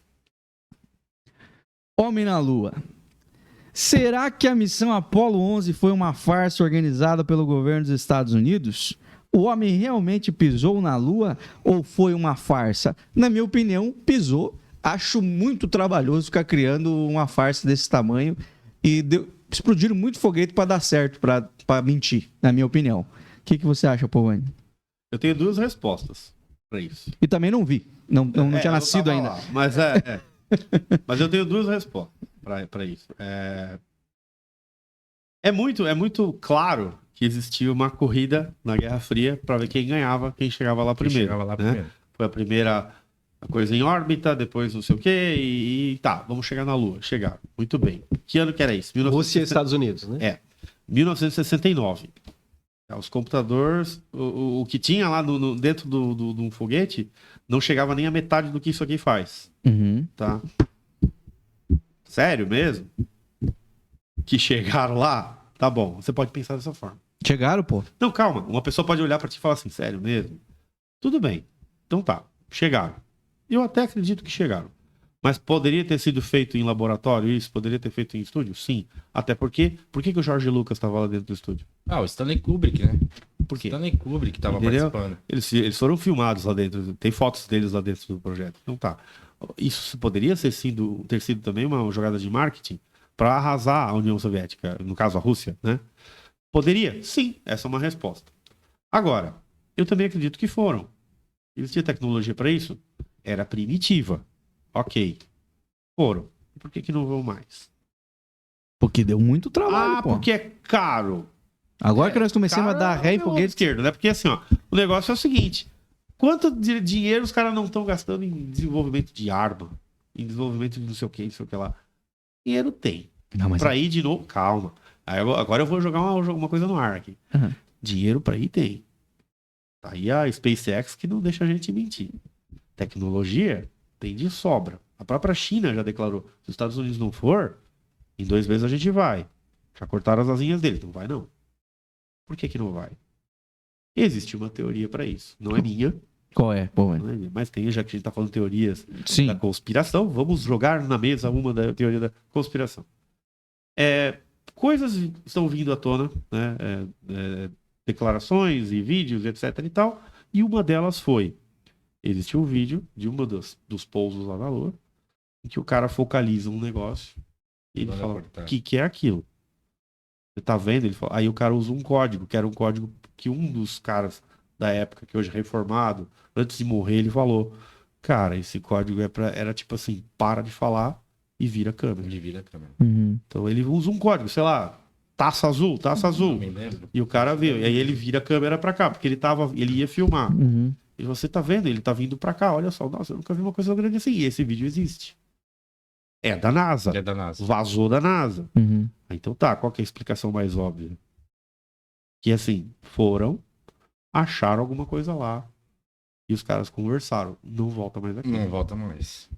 Homem na Lua. Será que a missão Apollo 11 foi uma farsa organizada pelo governo dos Estados Unidos? O homem realmente pisou na Lua ou foi uma farsa? Na minha opinião, pisou. Acho muito trabalhoso ficar criando uma farsa desse tamanho e explodiram muito foguete para dar certo, para mentir, na minha opinião. O que você acha, Povani? Eu tenho duas respostas pra isso. E também não vi. Não tinha eu nascido tava ainda. lá, mas mas eu tenho duas respostas pra isso. É muito claro que existia uma corrida na Guerra Fria pra ver quem ganhava, quem chegava lá primeiro. Chegava lá né? primeiro. Foi a primeira coisa em órbita, depois não sei o quê, e tá, vamos chegar na Lua. Chegaram. Muito bem. Que ano que era isso? Rússia e Estados Unidos, né? 1969. Os computadores, o que tinha lá dentro de um foguete, não chegava nem a metade do que isso aqui faz. Uhum. Tá? Sério mesmo? Que chegaram lá? Tá bom, você pode pensar dessa forma. Chegaram, pô. Não, calma. Uma pessoa pode olhar pra ti e falar assim, sério mesmo? Tudo bem. Então tá, chegaram. Eu até acredito que chegaram. Mas poderia ter sido feito em laboratório isso? Poderia ter feito em estúdio? Sim. Até porque... Por que o Jorge Lucas estava lá dentro do estúdio? Ah, o Stanley Kubrick, né? Por quê? Stanley Kubrick tava Entendeu? participando. Eles foram filmados lá dentro. Tem fotos deles lá dentro do projeto. Então tá. Isso poderia ter sido também uma jogada de marketing para arrasar a União Soviética, no caso a Rússia, né? Poderia? Sim. Essa é uma resposta. Agora, eu também acredito que foram. Existia tecnologia para isso? Era primitiva. Ok. Foram. E por que não vão mais? Porque deu muito trabalho, pô. Porque é caro. Agora que nós começamos a dar ré em foguete foguete. esquerdo, né? Porque assim, ó, o negócio é o seguinte: quanto dinheiro os caras não estão gastando em desenvolvimento de arma, em desenvolvimento de não sei o que lá? Dinheiro tem. Não, mas Pra ir de novo, calma. Aí agora eu vou jogar uma coisa no ar aqui. Uhum. Dinheiro pra ir tem. Tá aí a SpaceX que não deixa a gente mentir. Tecnologia tem de sobra. A própria China já declarou: se os Estados Unidos não for, em 2 meses a gente vai. Já cortaram as asinhas dele. Não vai, não. Por que não vai? Existe uma teoria pra isso. Não é minha, qual é? Pô, não é minha, mas tem, já que a gente tá falando teorias sim. da conspiração, vamos jogar na mesa uma da teoria da conspiração. Coisas estão vindo à tona, né? Declarações e vídeos, etc e tal, e uma delas foi: existiu um vídeo de uma dos pousos lá na Lua, em que o cara focaliza um negócio e ele Olha, fala: cortar. o que é aquilo? Você tá vendo? Ele fala, aí o cara usa um código, que era um código que um dos caras da época, que hoje é reformado, antes de morrer, ele falou: cara, esse código era tipo assim, para de falar e vira câmera. Ele vira a câmera. Uhum. Então ele usa um código, sei lá, taça azul. Não me lembro. E o cara viu, e aí ele vira a câmera pra cá, porque ele ia filmar. Uhum. E você tá vendo, ele tá vindo pra cá, olha só, nossa, eu nunca vi uma coisa tão grande assim. E esse vídeo existe. É da NASA. É da NASA. Vazou da NASA. Uhum. Então tá, qual que é a explicação mais óbvia? Que assim, acharam alguma coisa lá, e os caras conversaram. Não volta mais aqui. Não volta mais.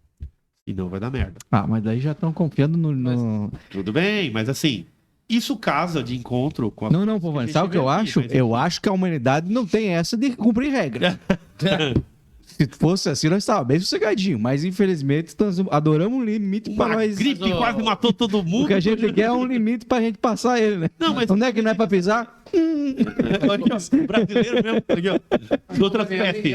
E não vai dar merda. Ah, mas daí já estão confiando no... Tudo bem, mas assim, isso casa de encontro com a... Não, pô, Vani, sabe o que eu acho? Eu acho que a humanidade não tem essa de cumprir regra. Se fosse assim, nós estávamos bem sossegadinhos. Mas, infelizmente, nós adoramos um limite Uma para nós... gripe Mas, ó, quase matou todo mundo. O que a gente quer é um limite pra gente passar ele, né? Não, mas- Onde é que não é pra pisar? Aqui, ó, brasileiro mesmo, aqui, ó. De outra espécie.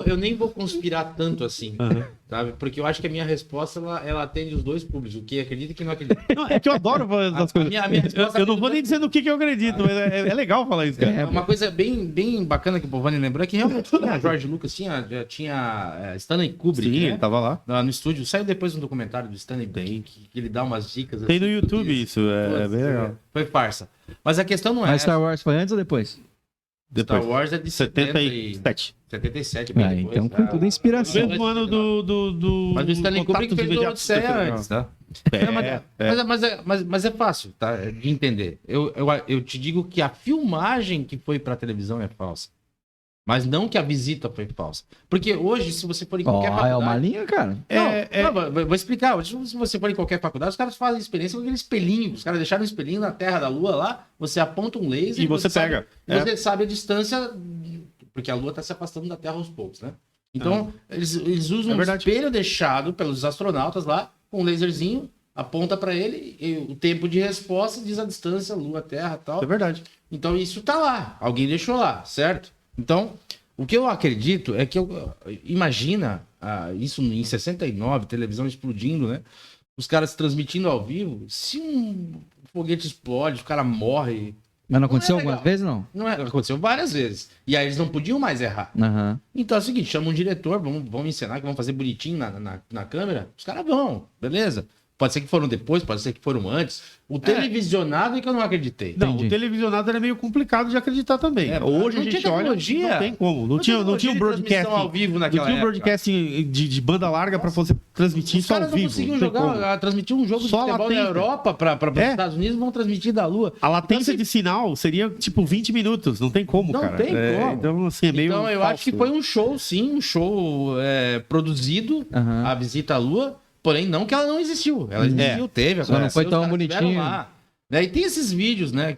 Eu nem vou conspirar tanto assim, Aham. sabe? Porque eu acho que a minha resposta, ela atende os dois públicos, o que acredita e quem não acredita. Não, é que eu adoro falar essas A coisas. minha resposta Eu não vou nem dizer no que eu acredito, mas é legal falar isso, cara. É uma coisa bem bacana que o Povani lembrou é que realmente tinha Jorge Lucas, tinha Stanley Kubrick, Sim, né? ele tava lá. No estúdio. Saiu depois um documentário do Stanley que ele dá umas dicas. Tem no assim, YouTube que- isso, é bem legal. Foi farsa. Mas a questão não é Mas essa. Star Wars foi antes ou depois? Depois. Star Wars é de 77. 77, bem Ah, depois, então tá? foi tudo inspiração. Mesmo ano do Mas o Stanley Kubrick Contatos fez o Imediatos Odisseia Especiais. antes, tá? É. Mas é fácil, tá? De entender. Eu te digo que a filmagem que foi pra televisão é falsa. Mas não que a visita foi falsa. Porque hoje, se você for em Ó, qualquer faculdade... é uma linha, cara. Vou explicar. Hoje, se você for em qualquer faculdade, os caras fazem experiência com aquele espelhinho. Os caras deixaram um espelhinho na Terra da Lua lá, você aponta um laser E você pega. Você sabe a distância, porque a Lua está se afastando da Terra aos poucos, né? Então, eles usam É um verdade. espelho deixado pelos astronautas lá, com um laserzinho, aponta para ele, e o tempo de resposta diz a distância, Lua, Terra e tal. É verdade. Então isso tá lá, alguém deixou lá, certo? Então, o que eu acredito é que imagina isso em 69, televisão explodindo, né? Os caras transmitindo ao vivo, se um foguete explode, o cara morre, Mas não aconteceu legal. algumas vezes, não? não é, aconteceu várias vezes. E aí eles não podiam mais errar. Aham. Então é o seguinte, chama um diretor, vamos encenar que vamos fazer bonitinho na câmera. Os caras vão, beleza? Pode ser que foram depois, pode ser que foram antes. O televisionado é que eu não acreditei. Não, Entendi. o televisionado era meio complicado de acreditar também. É, Hoje não a gente tinha olha, tecnologia. não tem como. Não tinha um tecnologia de broadcast transmissão ao vivo Não naquela tinha um época. broadcast de banda larga pra você transmitir Os isso ao caras não vivo. conseguiam Não tem como. transmitir um jogo Só de futebol na latência. Europa para os É. Estados Unidos, vão transmitir da Lua. A latência Então, de sinal seria tipo 20 minutos. Não tem como, Não cara. tem como. Então, assim, é meio. Então eu falso. acho que foi um show, sim, um show produzido, Aham. a visita à Lua, porém não que ela não existiu. Ela existiu, teve. Só não foi aconteceu, tão os caras estiveram bonitinho. lá. E tem esses vídeos, né?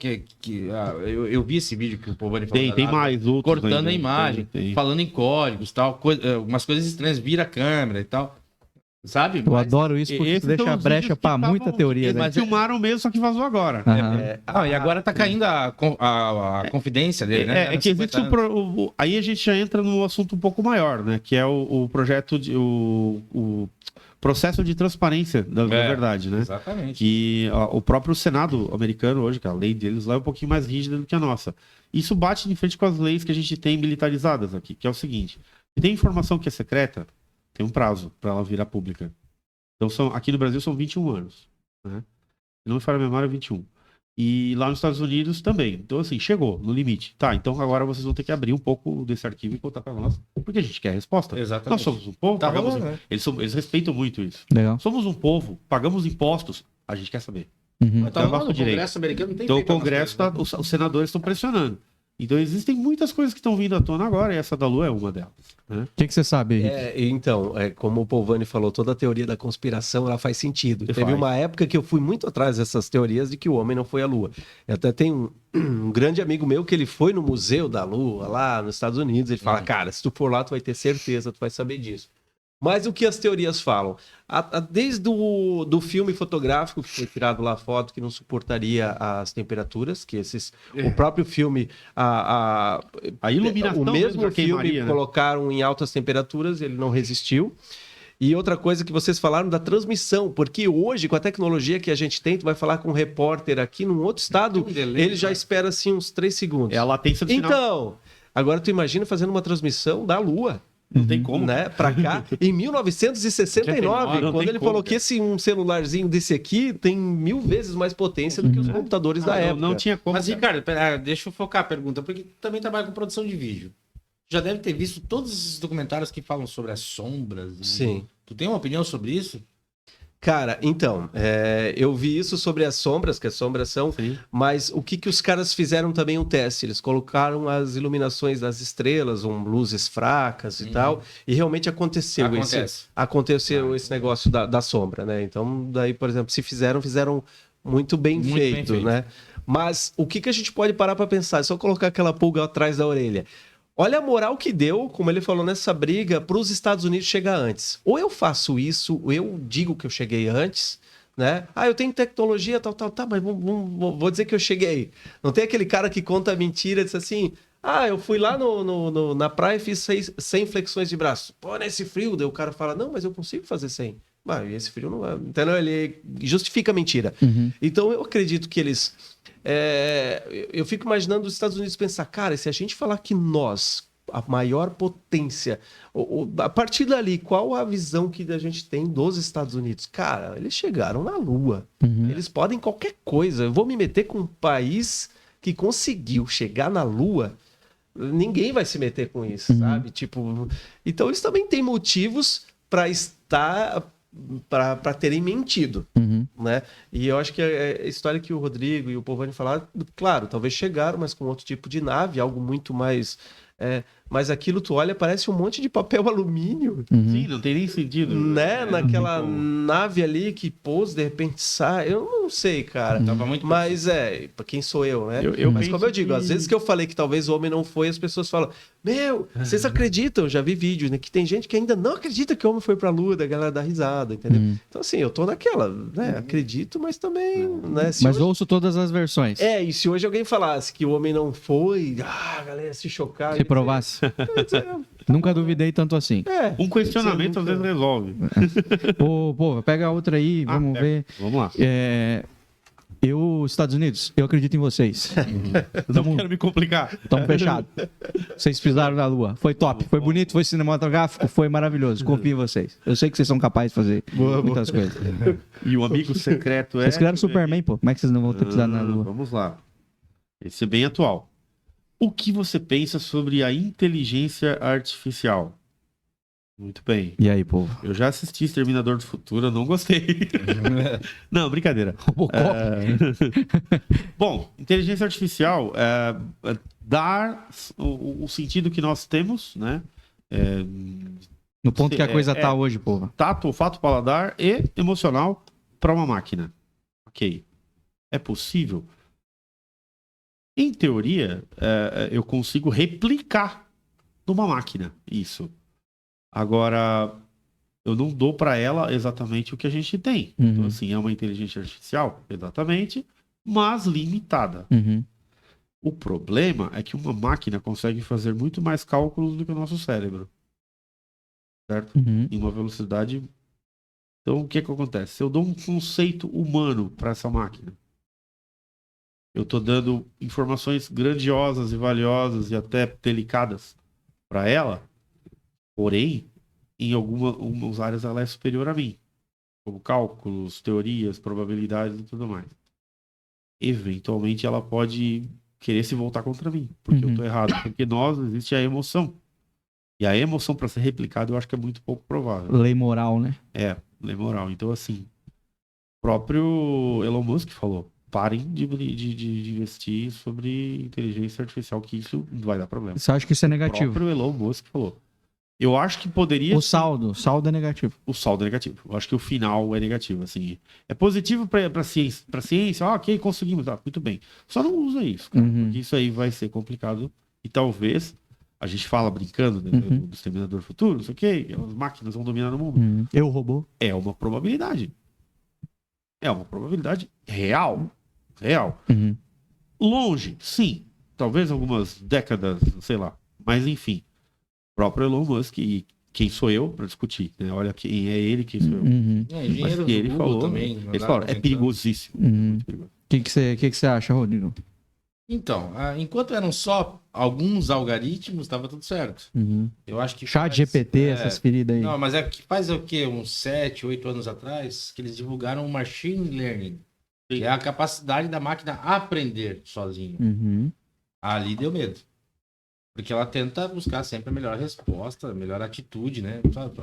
Eu vi esse vídeo que o Povani falou. Tem mais outros. Cortando ainda. a imagem, Tem. falando em códigos tal, umas coisas estranhas, vira a câmera e tal. Sabe? Eu adoro isso porque Esses isso deixa são a os brecha vídeos pra que muita tavam- teoria, Eles né? filmaram mesmo, só que vazou agora. Aham. E agora tá caindo a confidência dele, né? É que existe aí a gente já entra num assunto um pouco maior, né? Que é o projeto o processo de transparência da verdade, né? Exatamente. Que o próprio Senado americano hoje, que a lei deles lá é um pouquinho mais rígida do que a nossa. Isso bate de frente com as leis que a gente tem militarizadas aqui, que é o seguinte: se tem informação que é secreta, tem um prazo para ela virar pública. Então, aqui no Brasil são 21 anos, né? Se não me falha a memória, 21. E lá nos Estados Unidos também. Então, assim, chegou no limite. Tá, então agora vocês vão ter que abrir um pouco desse arquivo e contar para nós, porque a gente quer a resposta. Exatamente. Nós somos um povo, Tá pagamos... rolando, né? Eles respeitam muito isso. Legal. Somos um povo, pagamos impostos, a gente quer saber. Uhum. Então, Então, o direito. Congresso americano não tem Então o feito umas Congresso, coisas, né? os senadores estão pressionando. Então existem muitas coisas que estão vindo à tona agora, e essa da Lua é uma delas. Né? O que você sabe, Henrique? Então, como o Povani falou, toda a teoria da conspiração ela faz sentido. Faz. Teve uma época que eu fui muito atrás dessas teorias de que o homem não foi à Lua. Eu até tenho um grande amigo meu que ele foi no Museu da Lua, lá nos Estados Unidos. Ele fala, cara, se tu for lá, tu vai ter certeza, tu vai saber disso. Mas o que as teorias falam? Desde do filme fotográfico, que foi tirado lá foto, que não suportaria as temperaturas, que o próprio filme, A iluminação o mesmo já filme queimaria, né? colocaram em altas temperaturas, ele não resistiu. E outra coisa que vocês falaram da transmissão, porque hoje, com a tecnologia que a gente tem, tu vai falar com um repórter aqui num outro estado, ele já espera assim uns 3 segundos. É a latência do sinal. Então, agora tu imagina fazendo uma transmissão da Lua. Não tem como. Né, pra cá, em 1969, Não quando tem ele como, falou que um celularzinho desse aqui tem 1000 vezes mais potência do que os computadores da época. Não tinha como. Mas, Ricardo, pera, deixa eu focar a pergunta, porque tu também trabalha com produção de vídeo. Já deve ter visto todos esses documentários que falam sobre as sombras. Sim. Tu tem uma opinião sobre isso? Cara, então, eu vi isso sobre as sombras, que as sombras são, Sim. mas o que os caras fizeram também um teste? Eles colocaram as iluminações das estrelas, luzes fracas e tal, e realmente aconteceu esse negócio da sombra, né? Então, daí, por exemplo, se fizeram muito bem feito, né? Mas o que a gente pode parar para pensar? É só colocar aquela pulga atrás da orelha. Olha a moral que deu, como ele falou nessa briga, para os Estados Unidos chegar antes. Ou eu faço isso, ou eu digo que eu cheguei antes, né? Eu tenho tecnologia, tal, mas vou dizer que eu cheguei. Não tem aquele cara que conta a mentira, diz assim, eu fui lá na praia e fiz 100 flexões de braço. Pô, nesse frio, daí o cara fala, não, mas eu consigo fazer 100. Esse frio não é... Entendeu? Ele justifica a mentira. Uhum. Então, eu acredito que eles... eu fico imaginando os Estados Unidos pensar, cara, se a gente falar que nós, a maior potência, a partir dali, qual a visão que a gente tem dos Estados Unidos? Cara, eles chegaram na Lua. Uhum. Eles podem qualquer coisa. Eu vou me meter com um país que conseguiu chegar na Lua. Ninguém vai se meter com isso, sabe? Tipo, então eles também têm motivos para terem mentido, né? E eu acho que a história que o Rodrigo e o Povani falaram, claro, talvez chegaram, mas com outro tipo de nave, algo muito mais... mas aquilo tu olha, parece um monte de papel alumínio, Sim, não tem nem sentido. né? Naquela nave ali que pousa, de repente sai. Eu não sei, cara. Tava muito Mas pra quem sou eu, né? Eu Mas penso como eu digo, que- às vezes que eu falei que talvez o homem não foi, as pessoas falam, vocês acreditam? Já vi vídeos, né? Que tem gente que ainda não acredita que o homem foi pra Lua, da galera dá risada, entendeu? Então assim, eu tô naquela, né? Acredito, mas também, né? Se Mas hoje... ouço todas as versões. E se hoje alguém falasse que o homem não foi, a galera se chocar. Se provasse. Nunca duvidei tanto assim. Um questionamento às vezes resolve. Pô, pega a outra aí, vamos ver. Vamos lá. Estados Unidos, eu acredito em vocês. Não quero me complicar. Estamos fechados. Vocês pisaram na Lua. Foi top, foi bonito, foi cinematográfico, foi maravilhoso. Confio em vocês. Eu sei que vocês são capazes de fazer muitas coisas. E o amigo secreto Vocês criaram Superman, pô. Como é que vocês não vão ter pisado na Lua? Vamos lá. Esse é bem atual. O que você pensa sobre a inteligência artificial? Muito bem. E aí, povo? Eu já assisti Exterminador do Futuro, eu não gostei. Não, brincadeira. Bom, inteligência artificial é dar o sentido que nós temos, né? No ponto que a coisa tá hoje, povo. Tato, olfato, paladar e emocional para uma máquina. Ok. É possível? Em teoria, eu consigo replicar numa máquina isso. Agora, eu não dou para ela exatamente o que a gente tem. Uhum. Então, assim, é uma inteligência artificial, exatamente, mas limitada. Uhum. O problema é que uma máquina consegue fazer muito mais cálculos do que o nosso cérebro. Certo? Uhum. Em uma velocidade. Então, o que acontece? Se eu dou um conceito humano para essa máquina, eu estou dando informações grandiosas e valiosas e até delicadas para ela, porém, em algumas áreas ela é superior a mim, como cálculos, teorias, probabilidades e tudo mais. Eventualmente ela pode querer se voltar contra mim, porque eu estou errado, porque nós existe a emoção. E a emoção para ser replicada eu acho que é muito pouco provável. Lei moral, né? Lei moral. Então, assim, o próprio Elon Musk falou: parem de investir sobre inteligência artificial, que isso vai dar problema. Você acha que isso é O negativo? próprio Elon Musk falou. Eu acho que poderia. O saldo é negativo. O saldo é negativo. Eu acho que o final é negativo. Assim, é positivo para ciência. Para ciência, ok, conseguimos. Muito bem. Só não usa isso, cara, porque isso aí vai ser complicado. E talvez a gente fala brincando, né, do Exterminador Futuro, não sei o quê, as máquinas vão dominar o mundo. Eu robô. É uma probabilidade. É uma probabilidade real. Real. Longe, sim. Talvez algumas décadas, sei lá. Mas enfim. O próprio Elon Musk, e quem sou eu para discutir, né? Olha quem é ele, quem sou eu. Mas que ele falou, também. ele falou, é perigosíssimo. Muito perigoso. O que você acha, Rodrigo? Então, enquanto eram só alguns algoritmos, estava tudo certo. Eu acho que Chat GPT, essas feridas aí. Não, mas é que faz o quê? Uns 7, 8 anos atrás, que eles divulgaram o Machine Learning, que é a capacidade da máquina aprender sozinho. Ali deu medo. Porque ela tenta buscar sempre a melhor resposta, a melhor atitude, né?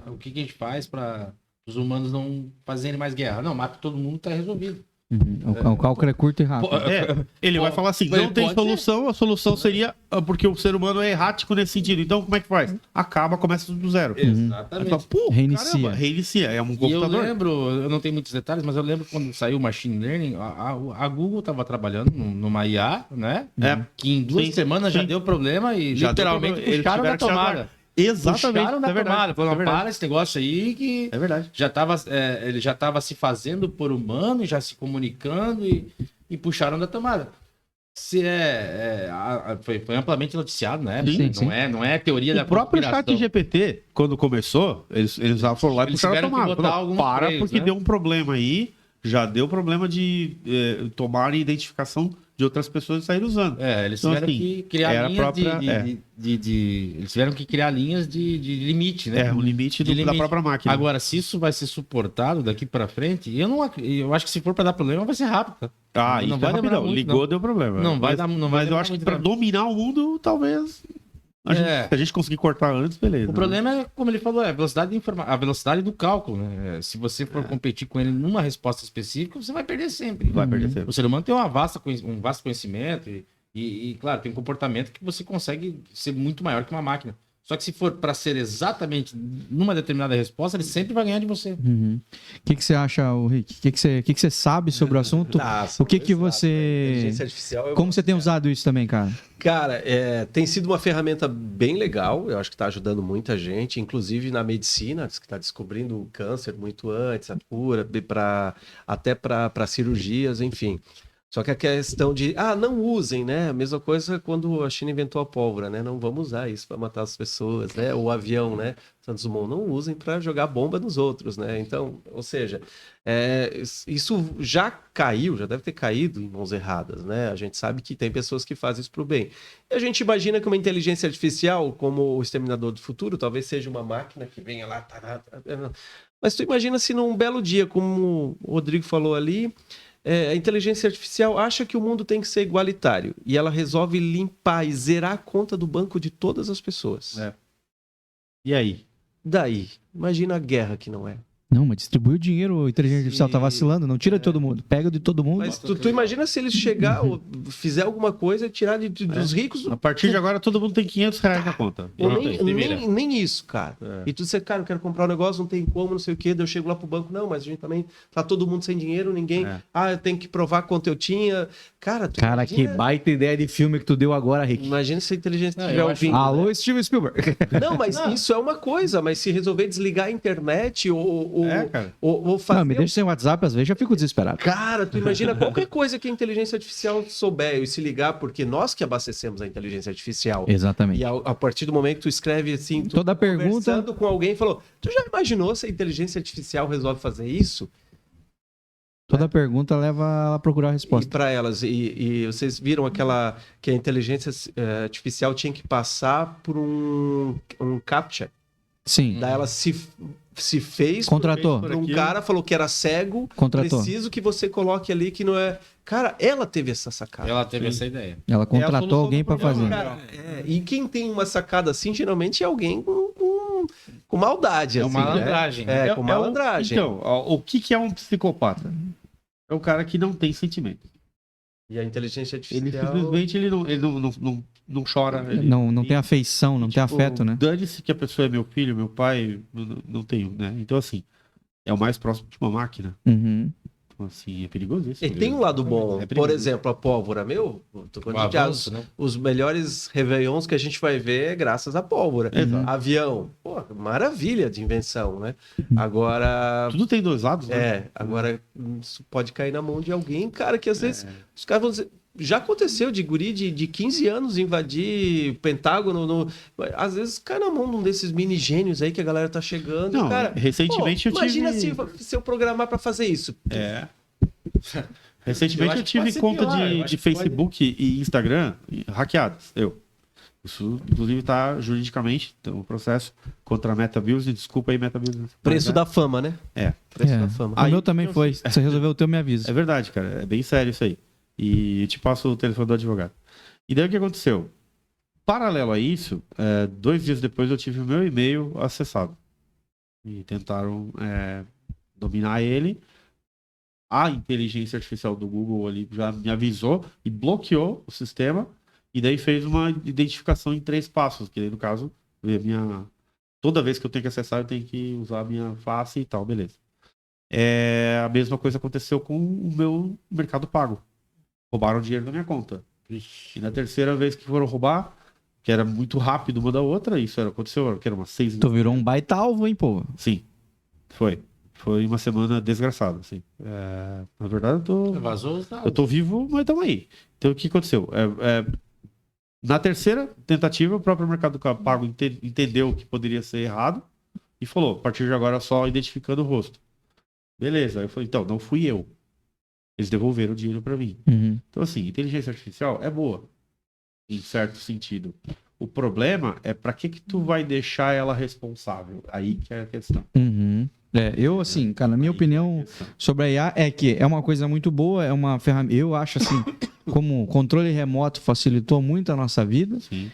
O que a gente faz para os humanos não fazerem mais guerra? Não, mata todo mundo, tá resolvido. O cálculo é curto e rápido. Ele vai falar assim, não tem solução, a solução seria porque o ser humano é errático nesse sentido. Então, como é que faz? Acaba, começa tudo do zero. Exatamente. Fala, Reinicia. Caramba, reinicia, é um E eu computador. lembro, eu não tenho muitos detalhes, mas eu lembro quando saiu o Machine Learning, a Google estava trabalhando numa IA, né? Que em 2 semanas já deu problema e Já literalmente deu problema. puxaram da Eles tiveram que tomada. Exatamente, Puxaram da é verdade. tomada. Falaram, É verdade. para esse negócio aí que É verdade. ele já estava se fazendo por humano, já se comunicando e puxaram da tomada. Foi amplamente noticiado, né? Sim, Não é teoria da O próprio conspiração. chat GPT, quando começou, eles foram lá e Eles puxaram a tiveram que tomada. botar Falaram, alguns para, freios, porque né? deu um problema aí, já deu problema de tomar identificação de outras pessoas e sair usando. Eles Então, tiveram assim, que criar era a linhas própria- eles tiveram que criar linhas de limite, né? O limite De da limite. própria máquina. Agora, se isso vai ser suportado daqui pra frente, eu acho que se for pra dar problema, vai ser rápido. Tá? Isso não é vai demorar rapidão. muito, Ligou, não. deu problema. Não vai Mas- dar- não vai Mas eu demorar acho que muito pra tempo. dominar o mundo, talvez... Se a gente conseguir cortar antes, beleza. O problema é, como ele falou, a velocidade a velocidade do cálculo, né? Se você for competir com ele numa resposta específica, você vai perder sempre. Vai perder sempre. O ser humano tem um vasto conhecimento e, claro, tem um comportamento que você consegue ser muito maior que uma máquina. Só que se for para ser exatamente numa determinada resposta, ele sempre vai ganhar de você. O que você acha, Rick? O que você sabe sobre o assunto? O que você... Inteligência artificial é Como você tem usado isso também, cara? Cara, tem sido uma ferramenta bem legal, eu acho que está ajudando muita gente, inclusive na medicina, que está descobrindo o câncer muito antes, a cura, até para cirurgias, enfim. Só que a questão de, não usem, né? A mesma coisa quando a China inventou a pólvora, né? Não vamos usar isso para matar as pessoas, né? O avião, né? Santos Dumont, não usem para jogar bomba nos outros, né? Então, ou seja, isso já deve ter caído em mãos erradas, né? A gente sabe que tem pessoas que fazem isso para o bem. E a gente imagina que uma inteligência artificial, como o Exterminador do Futuro, talvez seja uma máquina que venha lá... Mas tu imagina se num belo dia, como o Rodrigo falou ali... a inteligência artificial acha que o mundo tem que ser igualitário e ela resolve limpar e zerar a conta do banco de todas as pessoas. E aí? Daí, imagina a guerra que não é. Não, mas distribui o dinheiro, a inteligência artificial tá vacilando, não tira de todo mundo. Pega de todo mundo. Mas tu imagina se eles chegar, ou fizer alguma coisa e tirar dos ricos. A partir de agora, todo mundo tem R$500 na conta. Ou Não nem, tem, nem isso, cara. E tu dizer, cara, eu quero comprar um negócio, não tem como, não sei o quê. Daí eu chego lá pro banco, não, mas a gente também tá todo mundo sem dinheiro, ninguém. Eu tenho que provar quanto eu tinha. Cara, tu Cara, que imagina, baita ideia de filme que tu deu agora, Rick. imagina se a inteligência Não, estiver eu acho- ouvindo. Alô, Steven Spielberg. Não, mas isso é uma coisa, mas se resolver desligar a internet Cara. ou fazer. Não, me deixa sem WhatsApp, às vezes já fico desesperado. Cara, tu imagina qualquer coisa que a inteligência artificial souber e se ligar, porque nós que abastecemos a inteligência artificial. Exatamente. E a partir do momento que tu escreve assim, tu Toda pergunta- conversando com alguém e falou: tu já imaginou se a inteligência artificial resolve fazer isso? Toda pergunta leva ela a procurar a E resposta. para elas, e vocês viram aquela que a inteligência artificial tinha que passar por um CAPTCHA. Sim, Daí ela se fez contratou. por um aquilo. cara, falou que era cego, Contratou. preciso que você coloque ali que não é. Cara, ela teve essa sacada. Ela teve essa ideia. Ela contratou solução alguém do pra problema, fazer. cara. E quem tem uma sacada assim, geralmente é alguém com maldade. É assim, uma né? malandragem. Com malandragem. Então, ó, o que é um psicopata? É o cara que não tem sentimento. E a inteligência Ele artificial. simplesmente não chora. Ele, Não tem afeição, não tem tipo, afeto, né? Dane-se que a pessoa é meu filho, meu pai, não tenho, né? Então, assim, é o mais próximo de uma máquina. Uhum. Então, assim, é perigoso isso. E tem um lado bom. É Por perigoso. exemplo, a pólvora. Tô O falando de avanço, né? os melhores réveillons que a gente vai ver é graças à pólvora. Exato. Avião. Pô, maravilha de invenção, né? Agora. Tudo tem dois lados, né? Agora isso pode cair na mão de alguém, cara, que às vezes os caras vão dizer. Já aconteceu de guri de 15 anos invadir o Pentágono. Às vezes cai na mão de um desses mini gênios aí que a galera tá chegando. Não, cara, recentemente eu tive... imagina se eu programar pra fazer isso. É. Recentemente eu Eu acho que pode tive ser conta pior, eu de acho que Facebook e Instagram hackeadas. Isso, inclusive, tá juridicamente, então, o processo contra a MetaBusiness. Desculpa aí, MetaBusiness. Preço Mas da fama, né? É. Preço É. da fama. O Aí, meu também eu- foi. Se você resolveu o teu, me avisa. É verdade, cara. É bem sério isso aí. E eu te passo o telefone do advogado. E daí o que aconteceu? Paralelo a isso, 2 dias depois eu tive o meu e-mail acessado. E tentaram dominar ele. A inteligência artificial do Google ali já me avisou e bloqueou o sistema. E daí fez uma identificação em 3 passos. Que daí, no caso, toda vez que eu tenho que acessar, eu tenho que usar a minha face e tal, beleza. A mesma coisa aconteceu com o meu Mercado Pago. Roubaram dinheiro da minha conta. E na terceira vez que foram roubar, que era muito rápido uma da outra, aconteceu, que era umas 6 Tu virou um baita alvo, hein, pô? Sim, foi. Foi uma semana desgraçada, assim. Na verdade, Vazou os dados. eu tô vivo, mas estamos aí. Então, o que aconteceu? Na terceira tentativa, o próprio Mercado Pago entendeu que poderia ser errado e falou, a partir de agora, só identificando o rosto. Beleza. Aí eu falei, então, não fui eu. Eles devolveram o dinheiro para mim. Uhum. Então, assim, inteligência artificial é boa, em certo sentido. O problema é para que tu vai deixar ela responsável? Aí que é a questão. Uhum. Eu, assim, cara, na minha Aí que é a opinião questão. sobre a IA é que é uma coisa muito boa, é uma ferramenta. Eu acho, assim, como controle remoto facilitou muito a nossa vida. Sim.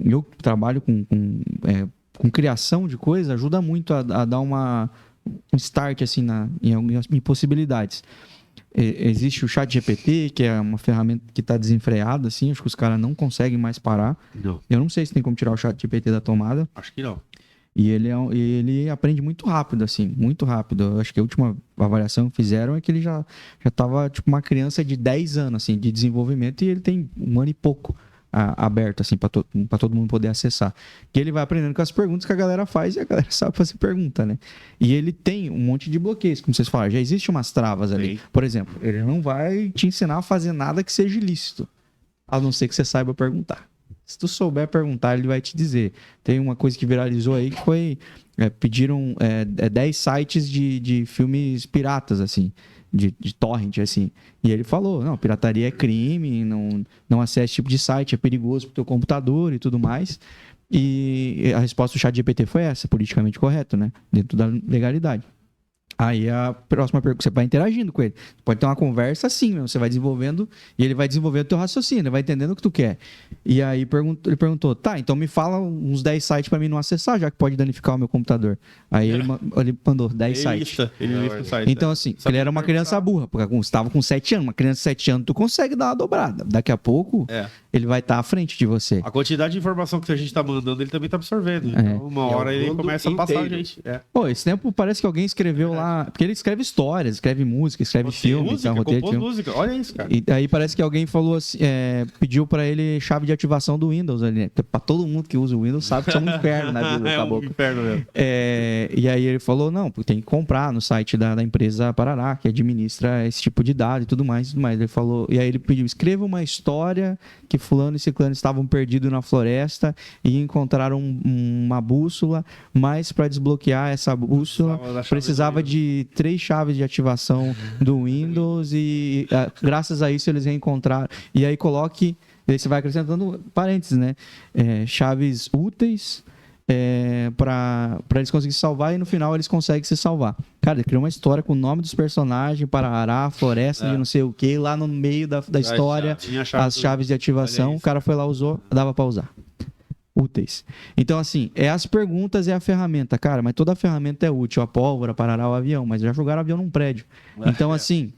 Eu trabalho com criação de coisa, ajuda muito a dar um start, assim, em possibilidades. Existe o ChatGPT, que é uma ferramenta que está desenfreada, assim, acho que os caras não conseguem mais parar. Não, Eu não sei se tem como tirar o ChatGPT da tomada. acho que não. E ele aprende muito rápido, assim, muito rápido. Eu acho que a última avaliação que fizeram é que ele já estava tipo uma criança de 10 anos, assim, de desenvolvimento, e ele tem 1 ano e pouco aberto, assim, para todo mundo poder acessar. Que ele vai aprendendo com as perguntas que a galera faz e a galera sabe fazer pergunta, né? E ele tem um monte de bloqueios, como vocês falaram, já existe umas travas ali. Sim. Por exemplo, ele não vai te ensinar a fazer nada que seja ilícito, a não ser que você saiba perguntar. Se tu souber perguntar, ele vai te dizer. Tem uma coisa que viralizou aí que foi... pediram 10 sites de filmes piratas, assim, de torrent, assim. E ele falou, não, pirataria é crime, não acesse esse tipo de site, é perigoso pro teu computador e tudo mais. E a resposta do ChatGPT foi essa, politicamente correto, né? Dentro da legalidade. Aí a próxima pergunta, você vai interagindo com ele. Pode ter uma conversa assim mesmo, você vai desenvolvendo e ele vai desenvolvendo o teu raciocínio, ele vai entendendo o que tu quer. E aí ele perguntou, tá, então me fala uns 10 sites pra mim não acessar, já que pode danificar o meu computador. Aí ele mandou 10 sites. Ele lista o site. Então assim, Só ele que era uma eu criança perguntava- burra, porque você estava com 7 anos, uma criança de 7 anos, tu consegue dar uma dobrada. Daqui a pouco, É. ele vai estar à frente de você. A quantidade de informação que a gente tá mandando, ele também tá absorvendo. É. Então, uma É o hora ele mundo começa a passar a inteiro. gente. É. Pô, esse tempo parece que alguém escreveu lá, porque ele escreve histórias, escreve música, escreve filme, música, então, roteiro de compôs filme. música. Olha isso, cara. E aí parece que alguém falou assim, pediu pra ele chave de ativação do Windows ali, né? Pra todo mundo que usa o Windows sabe que isso é um inferno na vida do É um caboclo. inferno mesmo. E aí ele falou, não, porque tem que comprar no site da empresa Parará, que administra esse tipo de dado e tudo mais, e tudo mais. Ele falou, e aí ele pediu, escreva uma história que fulano e ciclano estavam perdidos na floresta e encontraram uma bússola, mas para desbloquear essa bússola precisava de 3 chaves de ativação do Windows e graças a isso eles reencontraram. E aí coloque, e aí você vai acrescentando parênteses, né? Chaves úteis para eles conseguirem se salvar e no final eles conseguem se salvar. Cara, ele criou uma história com o nome dos personagens, Parará, floresta de não sei o que, lá no meio da história, Tinha a chave as do- chaves de ativação, Olha o isso. cara foi lá, usou, dava para usar. Úteis. Então, assim, as perguntas é a ferramenta, cara, mas toda ferramenta é útil. A pólvora, Parará, o avião, mas já jogaram avião num prédio. Então, assim,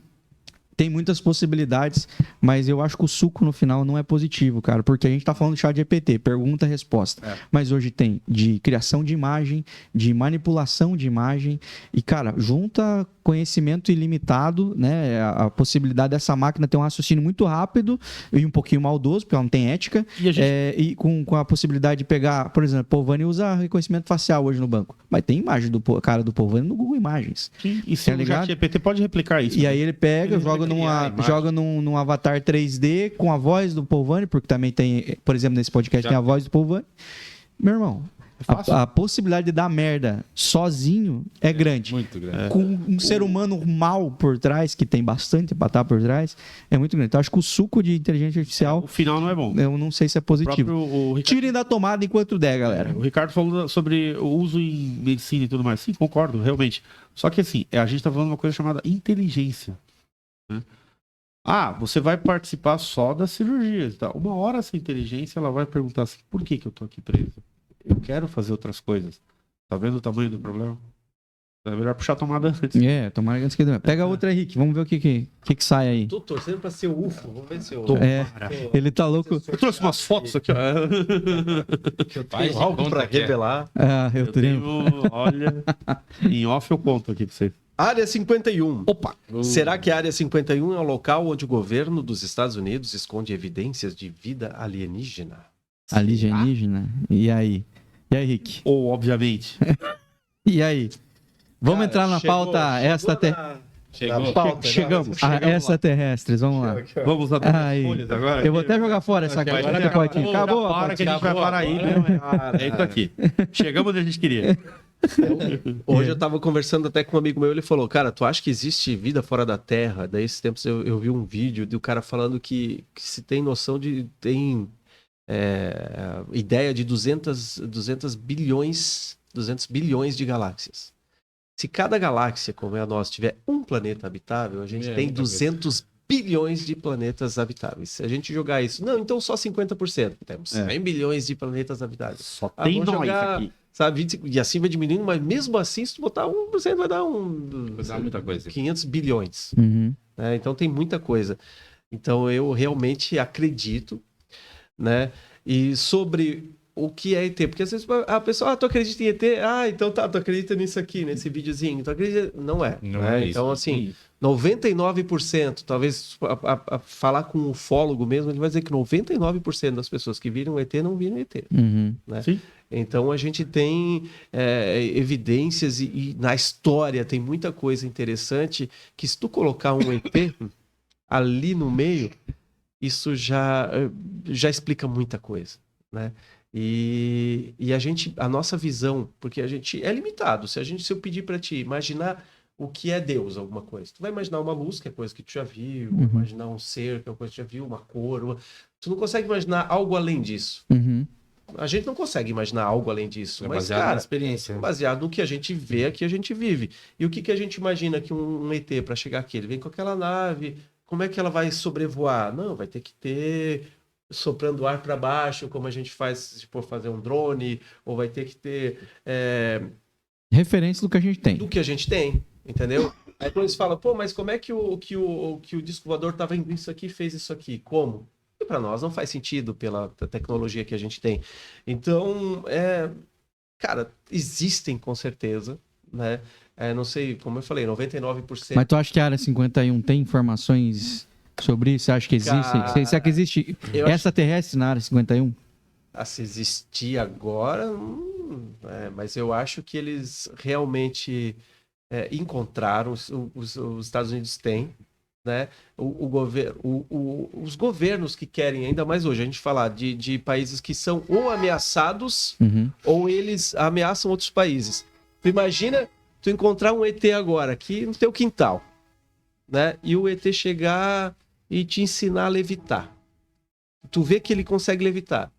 tem muitas possibilidades, mas eu acho que o suco no final não é positivo, cara, porque a gente tá falando de chat GPT, pergunta e resposta. Mas hoje tem de criação de imagem, de manipulação de imagem, e, cara, junta conhecimento ilimitado, né? A possibilidade dessa máquina ter um raciocínio muito rápido e um pouquinho maldoso, porque ela não tem ética, E a gente- e com a possibilidade de pegar, por exemplo, Polvani usa reconhecimento facial hoje no banco, mas tem imagem do cara do Polvani no Google Imagens. Sim, e se Tá o ligado? ChatGPT pode replicar isso. E aí ele pega, Ele joga, vai criar a imagem. joga num avatar 3D com a voz do Polvani, porque também tem, por exemplo, nesse podcast Já tem a voz do Polvani. Meu irmão, fácil. a possibilidade de dar merda sozinho é grande. Muito grande. Com um ser humano mal por trás, que tem bastante pra estar por trás, é muito grande. Então acho que o suco de inteligência artificial, O final não é bom. eu não sei se é O positivo. próprio o Ricardo, Tirem da tomada enquanto der, galera. o Ricardo falou sobre o uso em medicina e tudo mais. Sim, concordo, realmente. Só que assim, a gente tá falando de uma coisa chamada inteligência. Né? Ah, você vai participar só das cirurgias. Tá? Uma hora essa inteligência ela vai perguntar assim, por que eu tô aqui preso? Eu quero fazer outras coisas. Tá vendo o tamanho do problema? É melhor puxar a tomada antes. Tomara que antes que dê. Pega outra, Henrique. Vamos ver o que sai aí. Tô torcendo pra ser o UFO. Vamos ver se eu. Ele tá louco. Eu trouxe umas fotos aqui, ó. Eu Faz tenho algo conta pra que é. revelar. Eu Eu tenho, olha, em off eu conto aqui pra você. Área 51. Opa! Será que a Área 51 é o local onde o governo dos Estados Unidos esconde evidências de vida alienígena? Alienígena. E aí? E aí, Rick? Ou, obviamente. E aí? Vamos Cara, entrar na chegou- pauta chegou Chegou. na pauta, Chegamos. extraterrestres. Vamos lá. Vamos abrir Aí. as folhas agora. Eu vou até jogar fora essa Agora fotinha. Acabou. a Para que a gente Acabou, vai parar aí, agora. né? É isso aqui. Chegamos onde a gente queria. Hoje eu tava conversando até com um amigo meu, ele falou, cara, tu acha que existe vida fora da Terra? Daí esses tempos eu vi um vídeo do cara falando que se tem noção de... tem ideia de 200 bilhões de galáxias. Se cada galáxia, como é a nossa, tiver um planeta habitável, a gente tem muita coisa. 200 bilhões de planetas habitáveis. Se a gente jogar isso... Não, então só 50%. Temos 100 bilhões de planetas habitáveis. Só Ah, tem vou nós jogar- aqui. Sabe, 25, e assim vai diminuindo, mas mesmo assim, se tu botar 1%, vai dar Vai dar muita coisa. 500 bilhões. Uhum. Né? Então tem muita coisa. Então eu realmente acredito, né? E sobre o que é ET, porque às vezes a pessoa, tu acredita em ET? Então tá, tu acredita nisso aqui, nesse videozinho. Tu acredita? Não é. Não né? é isso. Então assim, 99%, talvez a falar com um ufólogo mesmo, ele vai dizer que 99% das pessoas que viram ET não viram ET. Uhum. Né? Sim. Então a gente tem evidências e na história tem muita coisa interessante que se tu colocar um ET ali no meio, isso já explica muita coisa, né? E a nossa visão, porque a gente é limitado. Se eu pedir para ti imaginar o que é Deus, alguma coisa, tu vai imaginar uma luz, que é coisa que tu já viu, imaginar um ser, que é uma coisa que tu já viu, uma cor, tu não consegue imaginar algo além disso. Uhum. A gente não consegue imaginar algo além disso. É Mas, baseado na cara, experiência. né? baseado no que a gente vê, aqui a gente vive. E o que a gente imagina que um ET, para chegar aqui, ele vem com aquela nave, como é que ela vai sobrevoar? Não, vai ter que ter soprando ar para baixo, como a gente faz se for fazer um drone, ou vai ter que ter Referência do que a gente tem. do que a gente tem, entendeu? Aí quando eles falam, pô, mas como é que o disco voador estava indo isso aqui e fez isso aqui? Como? E para nós não faz sentido pela tecnologia que a gente tem. Então, cara, existem com certeza, né? Não sei, como eu falei, 99%. Mas tu acha que a Área 51 tem informações sobre isso? Você acha que existe? Cara, Você acha que existe eu acho- extraterrestre na Área 51? Se existir agora, mas eu acho que eles realmente encontraram, os Estados Unidos têm, né? Os governos que querem, ainda mais hoje, a gente falar de países que são ou ameaçados Uhum. ou eles ameaçam outros países. Tu imagina tu encontrar um ET agora aqui no teu quintal, né? E o ET chegar e te ensinar a levitar. Tu vê que ele consegue levitar.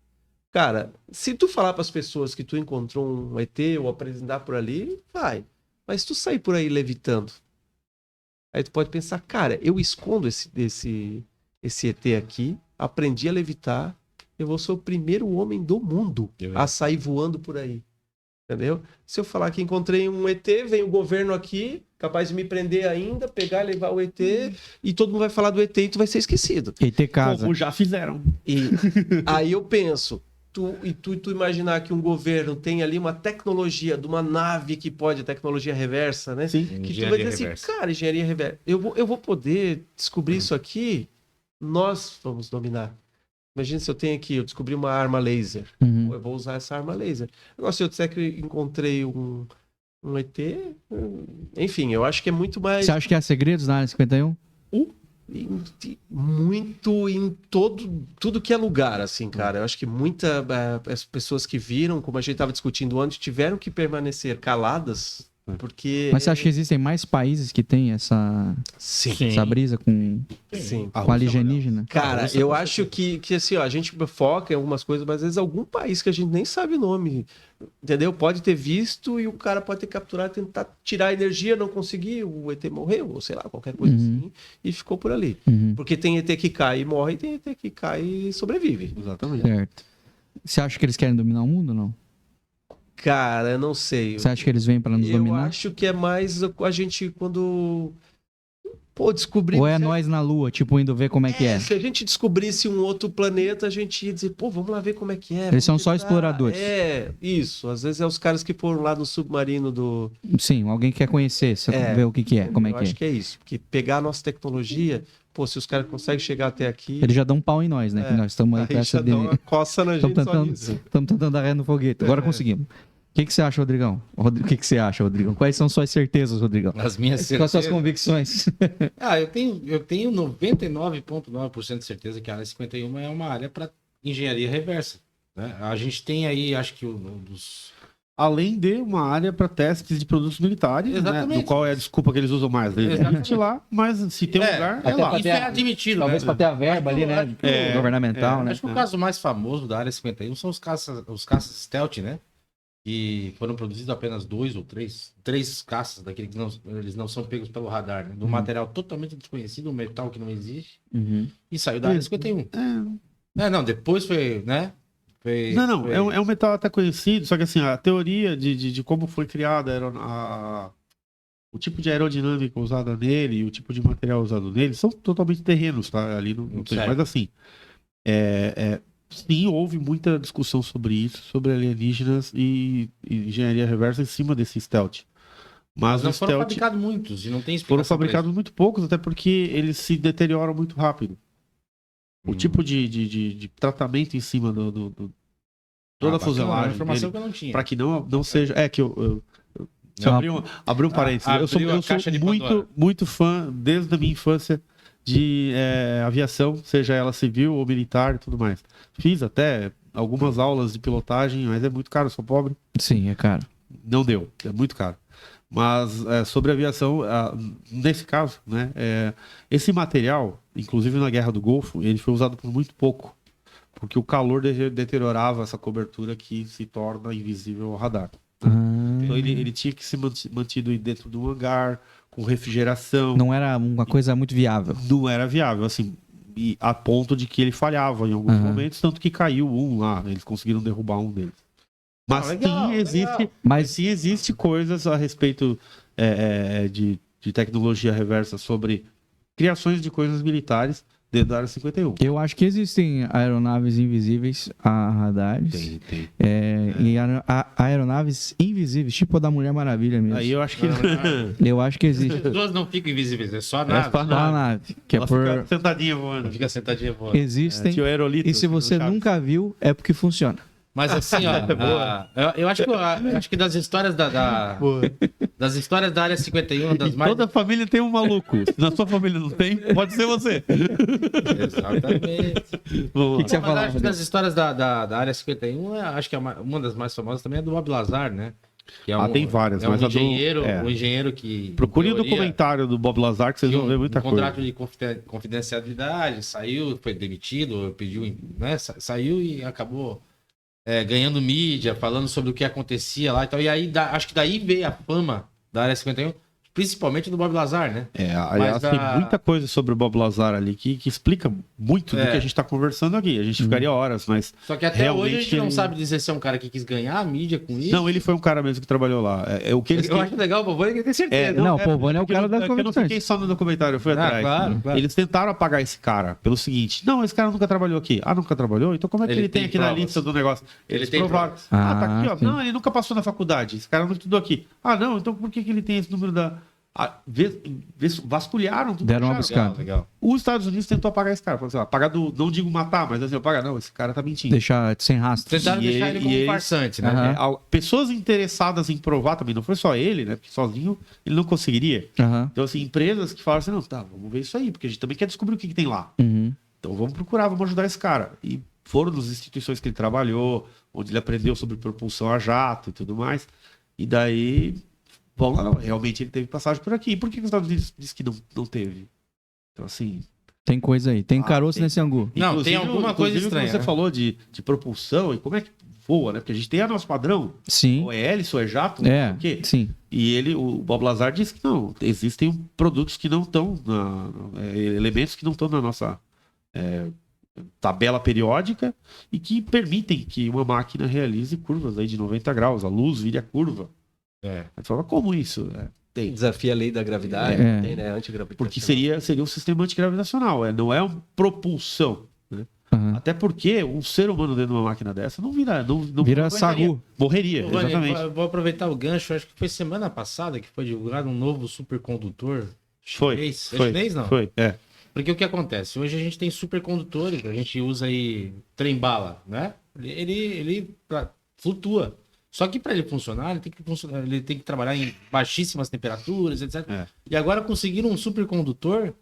Cara, se tu falar para as pessoas que tu encontrou um ET ou apresentar por ali, vai. Mas tu sair por aí levitando, aí tu pode pensar, cara, eu escondo esse ET aqui, aprendi a levitar, eu vou ser o primeiro homem do mundo a sair voando por aí. Entendeu? Se eu falar que encontrei um ET, vem o governo aqui, capaz de me prender ainda, pegar, levar o ET, e todo mundo vai falar do ET e tu vai ser esquecido. ET casa. Como já fizeram. E aí eu penso, tu imaginar que um governo tem ali uma tecnologia de uma nave que pode, tecnologia reversa, né? Sim. Que tu vai Engenharia dizer reversa. assim, cara, engenharia reversa. Eu vou poder descobrir isso aqui, nós vamos dominar. Imagina se eu tenho aqui, eu descobri uma arma laser. Uhum. Eu vou usar essa arma laser. Agora, se eu disser que eu encontrei um ET, enfim, eu acho que é muito mais. Você acha que há segredos na Área 51? Muito em tudo que é lugar, assim, cara. Eu acho que as pessoas que viram, como a gente estava discutindo antes, tiveram que permanecer caladas, porque. Mas você acha que existem mais países que têm essa Sim, brisa com sim. alienígena? Cara, eu acho que assim, ó, a gente foca em algumas coisas, mas às vezes algum país que a gente nem sabe o nome, entendeu? Pode ter visto e o cara pode ter capturado, tentar tirar a energia, não conseguir, o ET morreu, ou sei lá, qualquer coisa assim, e ficou por ali. Uhum. Porque tem ET que cai e morre, e tem ET que cai e sobrevive. Exatamente. Certo. Você acha que eles querem dominar o mundo ou não? Cara, eu não sei. Você acha que eles vêm para nos Eu dominar? acho que é mais a gente quando descobrir. Ou é nós na Lua, tipo, indo ver como é que é? Se a gente descobrisse um outro planeta, a gente ia dizer, pô, vamos lá ver como é que é. Eles são vamos só tentar. exploradores. Isso. Às vezes é os caras que foram lá no submarino do. Sim, alguém quer conhecer, você ver o que é, como é Eu que acho é. que é isso. Porque pegar a nossa tecnologia, pô, se os caras conseguem chegar até aqui. Eles já dão um pau em nós, né? Que nós estamos aí com Aí essa já dá uma coça na gente só nisso. Estamos tentando dar ré no foguete. Agora conseguimos. O que você acha, Rodrigão? O que você acha, Rodrigão? Quais são suas certezas, Rodrigão? As minhas Quais são as certezas. convicções? Eu tenho 99,9% de certeza que a área 51 é uma área para engenharia reversa. Né? A gente tem aí, acho que um dos. Além de uma área para testes de produtos militares, né? Exatamente. Do qual é a desculpa que eles usam mais. Exatamente. Lá, mas se tem um lugar, é até lá. pra Isso ter é admitido. Talvez né? para ter a verba ali, né? Governamental, né? Acho que o caso mais famoso da área 51 são os caças stealth, né? Que foram produzidos apenas 2 ou 3 caças daqueles que eles não são pegos pelo radar, né? Do material totalmente desconhecido, um metal que não existe, Uhum. e saiu da área 51. Não, depois foi, né? Não, foi- é um metal até conhecido, só que assim, a teoria de como foi criada o tipo de aerodinâmica usada nele e o tipo de material usado nele são totalmente terrenos, tá? Ali não tem. Certo. Mas assim, sim, houve muita discussão sobre isso, sobre alienígenas e engenharia reversa em cima desse stealth. Mas não o foram stealth fabricados muitos, e não tem foram explicação pra fabricados muito poucos, até porque eles se deterioram muito rápido. O tipo de tratamento em cima isso. toda a Bacana, fuselagem uma informação dele, que eu não tinha. para que não seja. É que eu abri um parênteses. Abriu Eu a caixa de sou Pandora. muito fã, desde a minha infância, de aviação, seja ela civil ou militar e tudo mais. Fiz até algumas aulas de pilotagem, mas é muito caro, eu sou pobre. Sim, é caro. Não deu, é muito caro. Mas sobre aviação, nesse caso, né, esse material, inclusive na Guerra do Golfo, ele foi usado por muito pouco. porque o calor deteriorava essa cobertura que se torna invisível ao radar. Ah, Então ele tinha que ser mantido dentro de um hangar, com refrigeração. não era uma coisa muito viável. Não era viável, assim, e a ponto de que ele falhava em alguns Aham. momentos, tanto que caiu um lá, eles conseguiram derrubar um deles. Mas legal, sim, existe, legal. Mas sim, existe coisas a respeito de tecnologia reversa sobre criações de coisas militares dentro da Área 51. eu acho que existem aeronaves invisíveis a radares. Tem. E aeronaves invisíveis, tipo a da Mulher Maravilha mesmo. Aí eu acho que Eu acho que As existe. pessoas não ficam invisíveis, é só a É nave. só Só a nave, que é ela por... fica sentadinha voando. Não fica sentadinha voando. Existem. Tinha o aerolito. E se assim, no você Chaves. nunca viu, é porque funciona. Mas assim, ó, eu acho que das histórias das histórias da Área 51, das E mais... toda família tem um maluco. Se na sua família não tem, pode ser você. Exatamente. Vamos lá. que você Mas falava acho que das histórias da Área 51, acho que uma das mais famosas também é do Bob Lazar, né? Que é Tem várias, é mas um a do- engenheiro, é. um engenheiro que... Procure o em teoria, documentário do Bob Lazar que vocês vão ver muita um coisa. contrato de confidencialidade, saiu, foi demitido, pediu, né? Saiu e acabou ganhando mídia, falando sobre o que acontecia lá e tal. E aí, acho que daí veio a fama da Área 51, principalmente do Bob Lazar, né? Aliás, tem muita coisa sobre o Bob Lazar ali que explica muito do que a gente está conversando aqui. A gente ficaria horas, mas. Só que até hoje a gente não ele- sabe dizer se é um cara que quis ganhar a mídia com isso. Não, ele foi um cara mesmo que trabalhou lá. O que eles Eu acho legal o Pavone que tem certeza. Não, o Pavone é o porque cara eu- das é que eu não conversões. fiquei só no documentário, eu fui Ah, atrás. claro. Eles tentaram apagar esse cara pelo seguinte: não, esse cara nunca trabalhou aqui. Ah, nunca trabalhou? Então como é que Ele ele tem tem aqui na provas. lista do negócio? Ele Eles tem provaram. provas. Tá aqui, ó. sim. Não, ele nunca passou na faculdade. Esse cara não estudou aqui. Ah, não, então por que ele tem esse número da. Vasculharam tudo. Deram uma acharam. buscada. Legal. Os Estados Unidos tentou apagar esse cara. Falou assim, ó, apagar não digo matar, mas assim, apagar, não, esse cara tá mentindo. Deixar sem rastro. Tentaram E deixar ele- ele como e eles- farsante, né? Aham. Pessoas interessadas em provar também, não foi só ele, né? Porque sozinho ele não conseguiria. Aham. Então, assim, empresas que falam assim, não, tá, vamos ver isso aí, porque a gente também quer descobrir o que tem lá. Uhum. Então vamos procurar, vamos ajudar esse cara. E foram nas instituições que ele trabalhou, onde ele aprendeu sobre propulsão a jato e tudo mais. E daí, vamos lá, não, realmente ele teve passagem por aqui. E por que os Estados Unidos disse que não teve? Então, assim... Tem coisa aí. Tem caroço tem. nesse angu. Não, inclusive, tem alguma coisa inclusive, estranha, Você né? falou de propulsão e como é que voa, né? Porque a gente tem a nosso padrão, Sim. ou é hélice, ou é jato, não É, sei o quê. sim. E o Bob Lazar disse que não, existem produtos que não estão, elementos que não estão na nossa tabela periódica e que permitem que uma máquina realize curvas aí de 90 graus, a luz vire a curva. É. Aí tu fala, como isso? Tem. Desafia a lei da gravidade, É. tem, né? Antigravitacional. Porque seria um sistema antigravitacional, não é uma propulsão. Né? Aham. Até porque um ser humano dentro de uma máquina dessa não vira. Não Vira aguentaria. sagu. Morreria, Ô, Vani, exatamente. eu vou aproveitar o gancho. Acho que foi semana passada que foi divulgado um novo supercondutor Foi. chinês. É Foi. chinês, não? Foi. Porque o que acontece? Hoje a gente tem supercondutores, a gente usa aí trem-bala, né? Ele flutua. Só que para ele funcionar, ele tem que trabalhar em baixíssimas temperaturas, etc. É. E agora conseguiram um supercondutor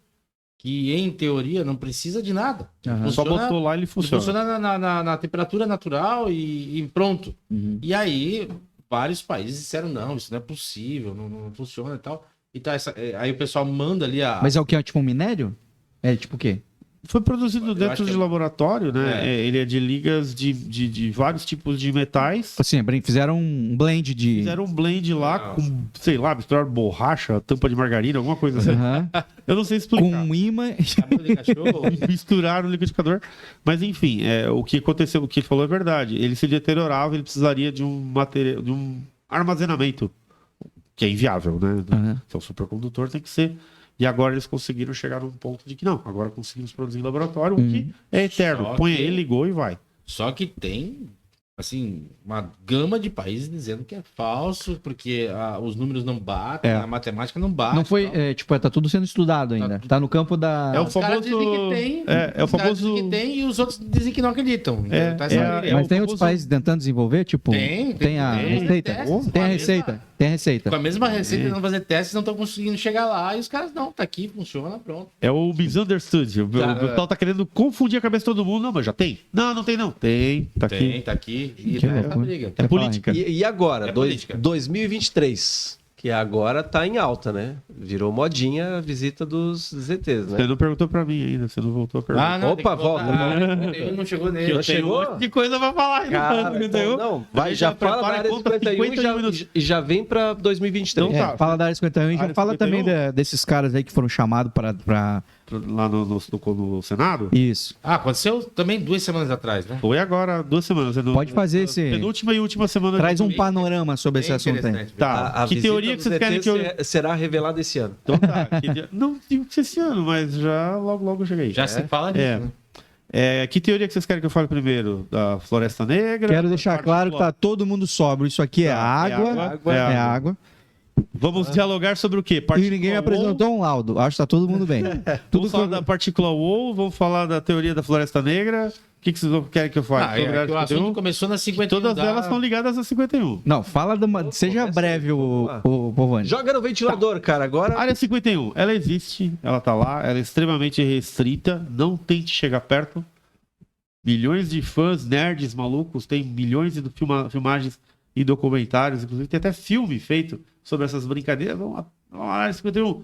que, em teoria, não precisa de nada. Aham. Só Funciona- botou lá e ele funciona. Funciona na temperatura natural e pronto. Uhum. E aí, vários países disseram, não, isso não é possível, não funciona e tal. E tá aí o pessoal manda ali a... Mas é o que? É tipo um minério? É tipo o quê? Foi produzido Eu dentro acho que de é- laboratório, né? É. Ele é de ligas de vários tipos de metais. Assim, fizeram um blend de... Fizeram um blend lá Não. com, sei lá, misturaram borracha, tampa de margarina, alguma coisa assim. Aham. Eu não sei explicar. Com um imã... Cabelo de cachorro. Misturaram o liquidificador. Mas enfim, o que aconteceu, o que ele falou é verdade. Ele se deteriorava, ele precisaria de um material, de um armazenamento, que é inviável, né? Aham. Então, o supercondutor tem que ser. E agora eles conseguiram chegar num ponto de que não, agora conseguimos produzir em laboratório, o que é eterno. Só Põe que- ele, ligou e vai. Só que tem, assim, uma gama de países dizendo que é falso, porque os números não batem, É. a matemática não bate. Não foi... tal. tá tudo sendo estudado ainda. Tá no campo da... É o Os caras famoso- dizem que tem, é o os caras famoso- dizem que tem e os outros dizem que não acreditam. É, Tá é essa a- briga. Mas o tem outros famoso- países tentando desenvolver? Tipo, Tem a tem receita? testes, Tem a com a receita? mesma- Tem a receita. Com a mesma receita, não fazer testes, não estão conseguindo chegar lá. E os caras, não, tá aqui, funciona, pronto. É o misunderstood. O pessoal tá querendo confundir a cabeça de todo mundo. Não, mas já tem. Não, não tem não. Tem, tá Tem, aqui. tá aqui. E Que tá essa loucura. briga. É política. E agora, É política. 2023, Que agora tá em alta, né? Virou modinha a visita dos ZTs, né? Você não perguntou pra mim ainda, você não voltou a perguntar. não, Opa, volta. Ele não chegou nele. Eu não tenho chegou? um monte de coisa pra falar ainda. Cara, então, não, vai, já fala da prepara área a conta, 51 50 minutos. e já vem pra 2023. Então tá. Fala da área 51 e já Área fala 51. também desses caras aí que foram chamados pra... Lá no Senado? Isso. Aconteceu também 2 semanas atrás, né? Foi agora 2 semanas. Pode fazer esse... Penúltima e última semana. Traz de- um panorama sobre esse Bem assunto aí. interessante, Tá. A Que visita teoria que dos vocês querem ZTs que eu... será revelada esse ano. Então tá. Não digo que esse ano, mas já logo eu cheguei. Já se fala disso, É. né? Que teoria que vocês querem que eu fale primeiro? Da Floresta Negra? Quero deixar Parte claro que tá flora- todo mundo sóbrio. Isso aqui é Tá, água. É água. Vamos dialogar sobre o quê? E Partícula ninguém me Wall? apresentou um laudo. Acho que tá todo mundo bem. Tudo Vamos falar foi... da partícula Wall, vamos falar da teoria da Floresta Negra. O que vocês querem que eu fale? Sobre a O 51? assunto começou na 51. Todas elas estão ligadas a 51. Não, fala de uma... Seja começa breve, aí, o vamos lá. Povani. Joga no ventilador, cara. Agora. Área 51, ela existe, ela tá lá, ela é extremamente restrita, não tente chegar perto. Milhões de fãs, nerds, malucos, tem milhões de filmagens e documentários, inclusive tem até filme feito sobre essas brincadeiras. Vamos lá, Área 51.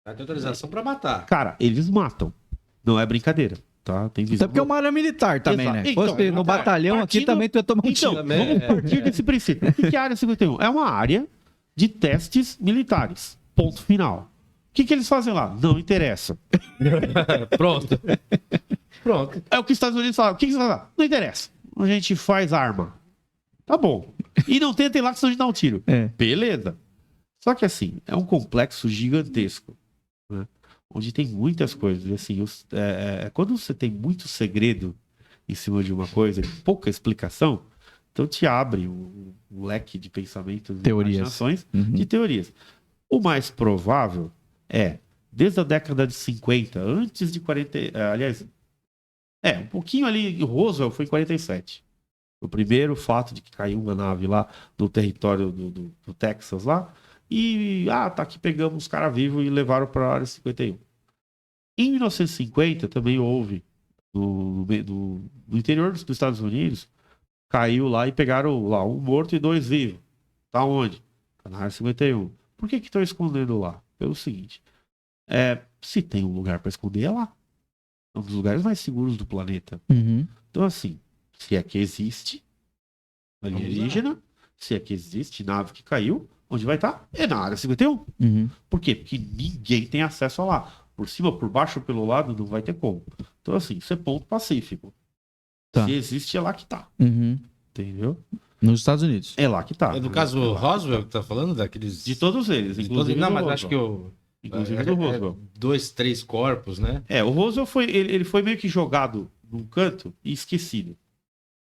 Vai ter autorização pra matar. Cara, eles matam, não é brincadeira, tá? Tem visão. Até porque é uma área militar também, Exato. né? Então, Fosse no cara, batalhão aqui partindo- também tu ia tomar um Então, tiro. também vamos é- partir desse princípio. O que é a Área 51? É uma área de testes militares. Ponto final. O que eles fazem lá? Não interessa. Pronto. Pronto. É o que os Estados Unidos falam. O que eles fazem lá? Não interessa. A gente faz arma. Tá bom. E não tentem lá que senão a gente dá um tiro. É. Beleza. Só que assim, é um complexo gigantesco, né? Onde tem muitas coisas. E assim, quando você tem muito segredo em cima de uma coisa, pouca explicação, então te abre um leque de pensamentos e Teorias. imaginações Uhum. de teorias. O mais provável é, desde a década de 50, antes de 40. Aliás, um pouquinho ali, Roswell foi em 47. O primeiro fato de que caiu uma nave lá no território do Texas lá. E, tá aqui, pegamos os caras vivos e levaram para a área 51. Em 1950 também houve, no interior dos Estados Unidos, caiu lá e pegaram lá um morto e 2 vivos. Tá onde? Tá na área 51. Por que estão escondendo lá? Pelo seguinte, se tem um lugar para esconder, é lá. É um dos lugares mais seguros do planeta. Uhum. Então, assim, se é que existe alienígena, se é que existe nave que caiu, onde vai estar? É na área 51. Uhum. Por quê? Porque ninguém tem acesso a lá. Por cima, por baixo, pelo lado, não vai ter como. Então, assim, isso é ponto pacífico. Tá. Se existe, é lá que tá. Uhum. Entendeu? Nos Estados Unidos. É lá que tá. No caso, Roswell, que tá falando daqueles. De todos eles, de inclusive todos- Não, do mas Roswell. acho que o. Inclusive do Roswell. 2, 3 corpos, né? O Roswell foi, ele foi meio que jogado num canto e esquecido.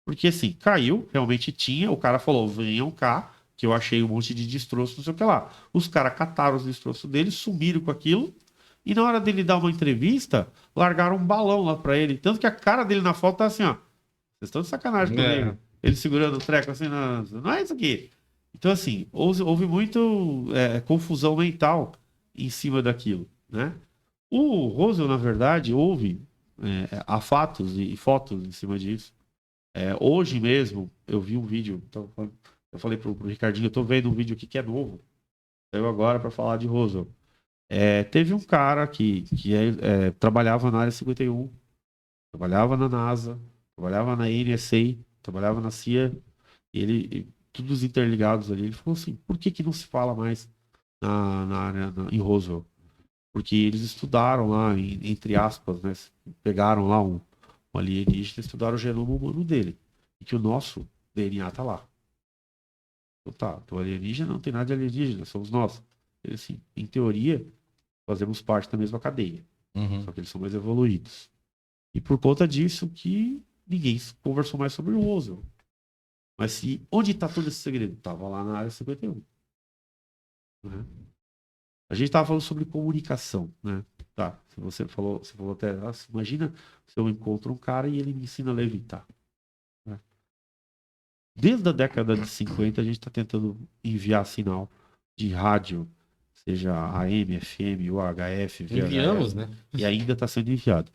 Porque assim, caiu, realmente tinha, o cara falou, venham cá, que eu achei um monte de destroço, não sei o que lá. Os caras cataram os destroços dele, sumiram com aquilo, e na hora dele dar uma entrevista, largaram um balão lá pra ele. Tanto que a cara dele na foto tá assim, ó. Vocês estão de sacanagem comigo. Ele segurando o treco assim, não é isso aqui. Então assim, houve muito confusão mental em cima daquilo, né? O Roswell, na verdade, há fatos e fotos em cima disso. Hoje mesmo, eu vi um vídeo, então, eu falei pro Ricardinho, eu tô vendo um vídeo aqui que é novo, saiu agora para falar de Roswell. Teve um cara que trabalhava na área 51, trabalhava na NASA, trabalhava na NSA, trabalhava na CIA, todos interligados ali. Ele falou assim, por que não se fala mais em Roswell? Porque eles estudaram lá, entre aspas, né, pegaram lá um alienígena, estudaram o genoma humano dele, e que o nosso DNA tá lá. Então o alienígena não tem nada de alienígena, somos nós. Ele, assim, em teoria, fazemos parte da mesma cadeia, só que eles são mais evoluídos. E por conta disso que ninguém conversou mais sobre o Roswell. Mas onde está todo esse segredo? Tava lá na área 51. Né? A gente estava falando sobre comunicação, né? Tá, você falou até, imagina se eu encontro um cara e ele me ensina a levitar. Né? Desde a década de 50 a gente está tentando enviar sinal de rádio, seja AM, FM, UHF, VHF, Enviamos, né? e ainda está sendo enviado.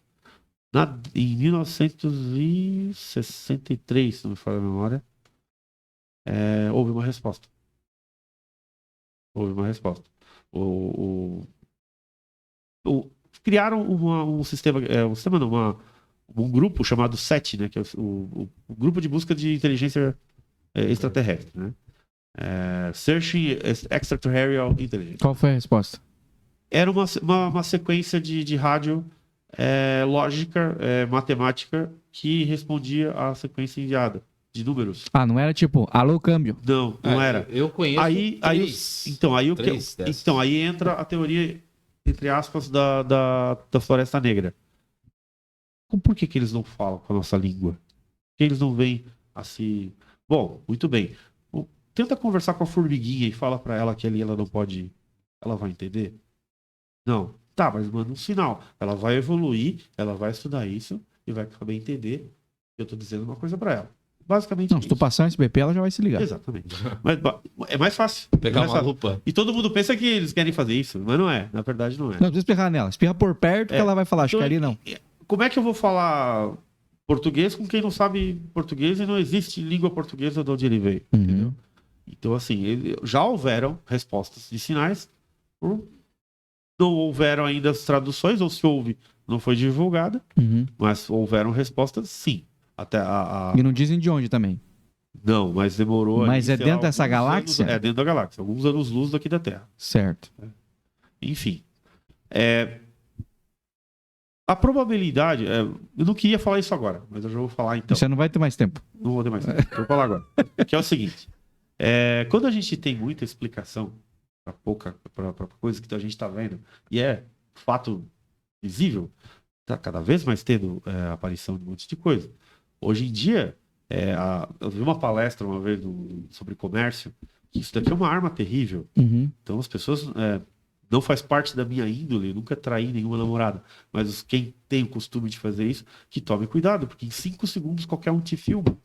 Em 1963, se não me falha a memória, houve uma resposta. Houve uma resposta. Criaram um sistema, um grupo chamado SET, né? Que é o grupo de busca de inteligência extraterrestre, né? Searching Extraterrestrial Intelligence. Qual foi a resposta? Era uma sequência de rádio lógica, matemática, que respondia à sequência enviada de números. Ah, não era tipo, alô, câmbio. Não era. Eu conheço três. Aí entra a teoria, entre aspas, da Floresta Negra. Por que eles não falam com a nossa língua? Por que eles não vêm assim? Bom, muito bem. Tenta conversar com a formiguinha e fala pra ela que ali ela não pode... Ela vai entender? Não. Tá, mas manda um sinal. Ela vai evoluir, ela vai estudar isso e vai saber entender que eu tô dizendo uma coisa pra ela. Basicamente Não, se tu passar um SBP, ela já vai se ligar. Exatamente. Mas é mais fácil. Pegar mais uma fácil. lupa. E todo mundo pensa que eles querem fazer isso, mas não é. Na verdade, não é. Não, precisa espirrar nela. Espirra por perto que ela vai falar, acho que ali não. Como é que eu vou falar português com quem não sabe português e não existe língua portuguesa de onde ele veio? Entendeu? Então, assim, já houveram respostas de sinais, não houveram ainda as traduções, ou se houve, não foi divulgada, mas houveram respostas, sim. Até E não dizem de onde também. Não, mas demorou... Mas ali, é dentro dessa galáxia? É dentro da galáxia, alguns anos-luz daqui da Terra. Certo. Enfim. A probabilidade... eu não queria falar isso agora, mas eu já vou falar então. Você não vai ter mais tempo. Não vou ter mais tempo. Vou falar agora. Que é o seguinte. Quando a gente tem muita explicação para coisa que a gente está vendo, e é fato visível, está cada vez mais tendo aparição de um monte de coisa. Hoje em dia, eu vi uma palestra uma vez sobre comércio, que isso daqui é uma arma terrível. Então as pessoas... não faz parte da minha índole, nunca traí nenhuma namorada. Mas quem tem o costume de fazer isso, que tome cuidado, porque em 5 segundos qualquer um te filma.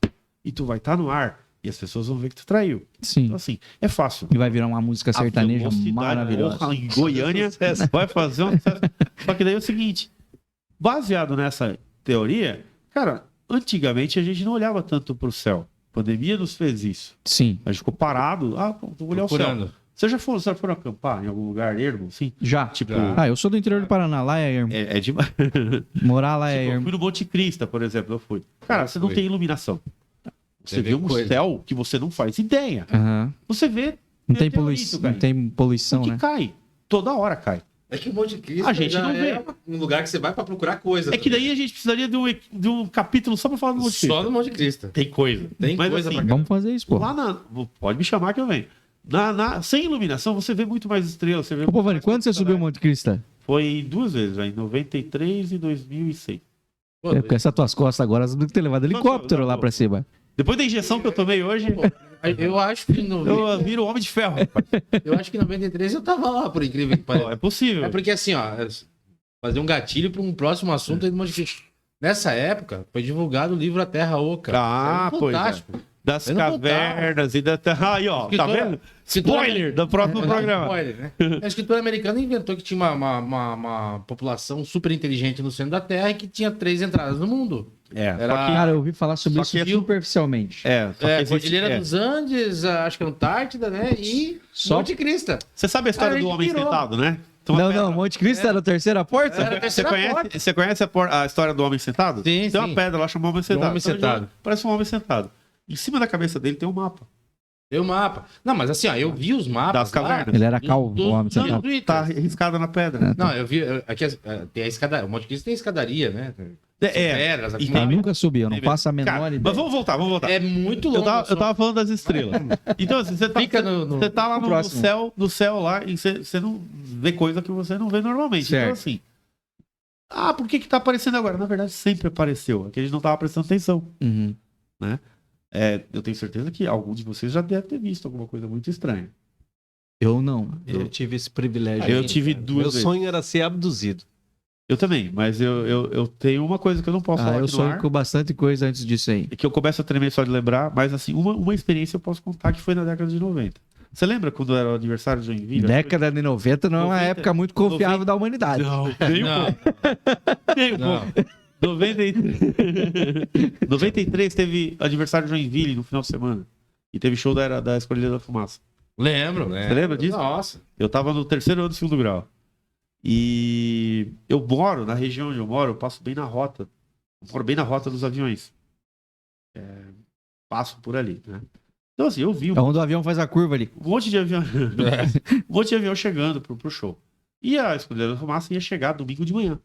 E tu vai estar no ar. E as pessoas vão ver que tu traiu. Sim. Então, assim, é fácil. E vai virar uma música sertaneja maravilhosa. Porra, em Goiânia vai fazer um... Só que daí é o seguinte, baseado nessa teoria, cara, antigamente a gente não olhava tanto pro céu. A pandemia nos fez isso. Sim. A gente ficou parado, vou olhar o céu. Você já foram acampar em algum lugar ermo, assim? Já. Tipo... eu sou do interior do Paraná, lá é ermo. É demais. Morar lá é Eu ermo. fui no Monte Cristo, por exemplo, eu fui. Cara, você não tem iluminação. Você vê um céu que você não faz ideia. Você vê... Não tem poluição, que né? cai. Toda hora cai. É que o Monte Cristo A gente não vê. um lugar que você vai pra procurar coisa. É que daí a gente precisaria de um capítulo só pra falar do Monte Cristo. Só no Monte Cristo. Tem coisa. Tem Mas, coisa assim, pra cá. Vamos fazer isso, pô. Pode me chamar que eu venho. Sem iluminação, você vê muito mais estrelas. Você vê Ô, Povani, quando você subiu o Monte Cristo? Foi 2 vezes, já, em 93 e 2006. Com essas tuas costas agora, você tem que ter levado helicóptero lá pra cima. Depois da injeção que eu tomei hoje, Eu acho que eu viro homem de ferro, rapaz. eu acho que em 93 eu tava lá, por incrível que pareça. É possível. É porque assim, ó, fazer um gatilho para um próximo assunto aí do Monte Cristo. Nessa época, foi divulgado o livro A Terra Oca. Pois é. Fantástico. Das Eu não cavernas e da... Aí, ó, tá vendo? Escritora- Spoiler do próximo programa. Spoiler, né? A escritora americana inventou que tinha uma população super inteligente no centro da Terra e que tinha 3 entradas no mundo. Só Era- que... Cara, eu ouvi falar sobre Só isso que é superficialmente. Só que existe- Cordilheira dos Andes, acho que Antártida, né? E Monte Cristo. Você sabe a história Cara, do a gente homem pirou. sentado, né? Tem uma pedra. Monte Cristo era a terceira porta? Era a terceira porta. Você conhece a história do homem sentado? Sim, Tem uma sim. pedra lá chamada homem sentado. homem Então, sentado. Parece um homem sentado. Em cima da cabeça dele tem um mapa. Deu mapa. Não, mas assim, ó, eu vi os mapas. Das cavernas. Ele era calvo, o homem Não, sentado. Tá riscada na pedra. Não, eu vi. Aqui tem a escadaria. O Monte Cristo tem escadaria, né? São pedras, E Eu acumuladas. nunca subi, eu não faço a menor Cara, ideia. mas vamos voltar. É muito longo. Eu tava falando das estrelas. Então, assim, você tá, Fica no- você tá lá no próximo. céu lá e você não vê coisa que você não vê normalmente. Certo. Então, assim. Por que tá aparecendo agora? Na verdade, sempre apareceu. É que a gente não tava prestando atenção. Uhum. Eu tenho certeza que algum de vocês já deve ter visto alguma coisa muito estranha. Eu não. Eu tive esse privilégio. Eu tive 2 Meu vezes. sonho era ser abduzido. Eu também, mas eu tenho uma coisa que eu não posso falar Eu aqui no sonho ar, com bastante coisa antes disso aí. e que eu começo a tremer só de lembrar, mas assim, uma experiência eu posso contar que foi na década de 90. Você lembra quando era o aniversário de Joinville? Década de 90 não é uma 90, época muito confiável 90. da humanidade. Não, nem um Não, pouco. Nem um não. pouco. 93 teve aniversário de Joinville no final de semana. E teve show da Esquadrilha da Fumaça. Lembro, né? Você lembra disso? Nossa. Eu tava no terceiro ano do segundo grau. E eu moro, na região onde eu moro, eu passo bem na rota. Eu moro bem na rota dos aviões. Passo por ali, né? Então, assim, eu vi É onde o avião faz a curva ali. um monte de avião, um monte de avião chegando pro show. E a Esquadrilha da Fumaça ia chegar domingo de manhã.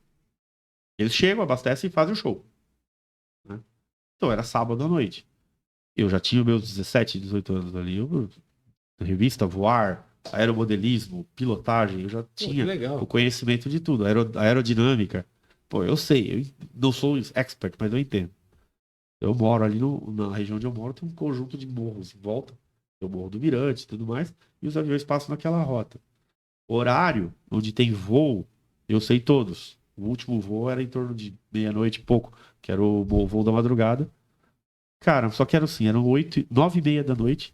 Eles chegam, abastecem e fazem o show. Né? Então era sábado à noite. Eu já tinha meus 17, 18 anos ali. Revista, voar, aeromodelismo, pilotagem. Eu já Que tinha legal. o conhecimento de tudo. Aerodinâmica. Pô, eu sei. Eu não sou expert, mas eu entendo. Eu moro ali na região onde eu moro, tem um conjunto de morros em volta. Tem o Morro do Mirante e tudo mais. E os aviões passam naquela rota. Horário, onde tem voo, eu sei todos. O último voo era em torno de meia-noite e pouco, que era o voo da madrugada. Cara, só que era assim, eram 9h30 da noite.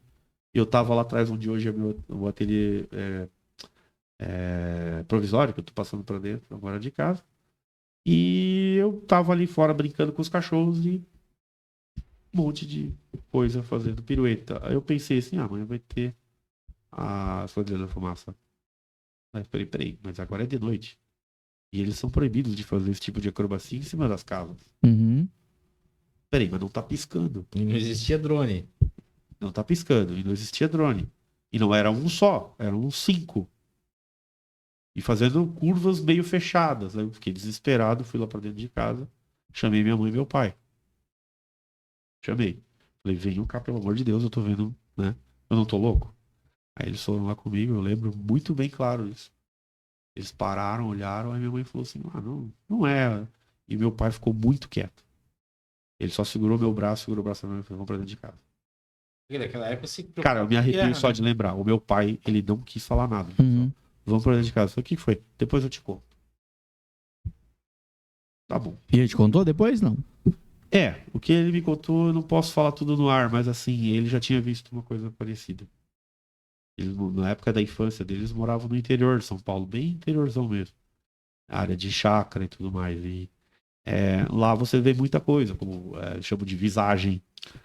Eu tava lá atrás, onde hoje é o ateliê provisório, que eu tô passando pra dentro agora de casa. E eu tava ali fora brincando com os cachorros e um monte de coisa fazendo pirueta. Aí eu pensei assim, amanhã vai ter a Esquadrilha da Fumaça. Mas peraí, mas agora é de noite. E eles são proibidos de fazer esse tipo de acrobacia em cima das casas. Uhum. Peraí, mas não tá piscando. E não existia drone. Não tá piscando. E não existia drone. E não era um só, eram 5. E fazendo curvas meio fechadas. Aí eu fiquei desesperado, fui lá pra dentro de casa, chamei minha mãe e meu pai. Chamei. Falei, venham cá, pelo amor de Deus, eu tô vendo, né? Eu não tô louco? Aí eles foram lá comigo, eu lembro muito bem claro isso. Eles pararam, olharam, aí minha mãe falou assim, não é. E meu pai ficou muito quieto. Ele só segurou meu braço, segurou o braço da minha mãe e falou, vamos pra dentro de casa. Porque naquela época se Cara, eu me arrepio guerra, só né? de lembrar. O meu pai, ele não quis falar nada. Uhum. Vamos pra dentro de casa. Eu falei, o que foi? Depois eu te conto. Tá bom. E ele te contou depois? Não. O que ele me contou, eu não posso falar tudo no ar, mas assim, ele já tinha visto uma coisa parecida. Eles, na época da infância deles, eles moravam no interior de São Paulo, bem interiorzão mesmo. Área de chácara e tudo mais. E lá você vê muita coisa, como chamo de visagem.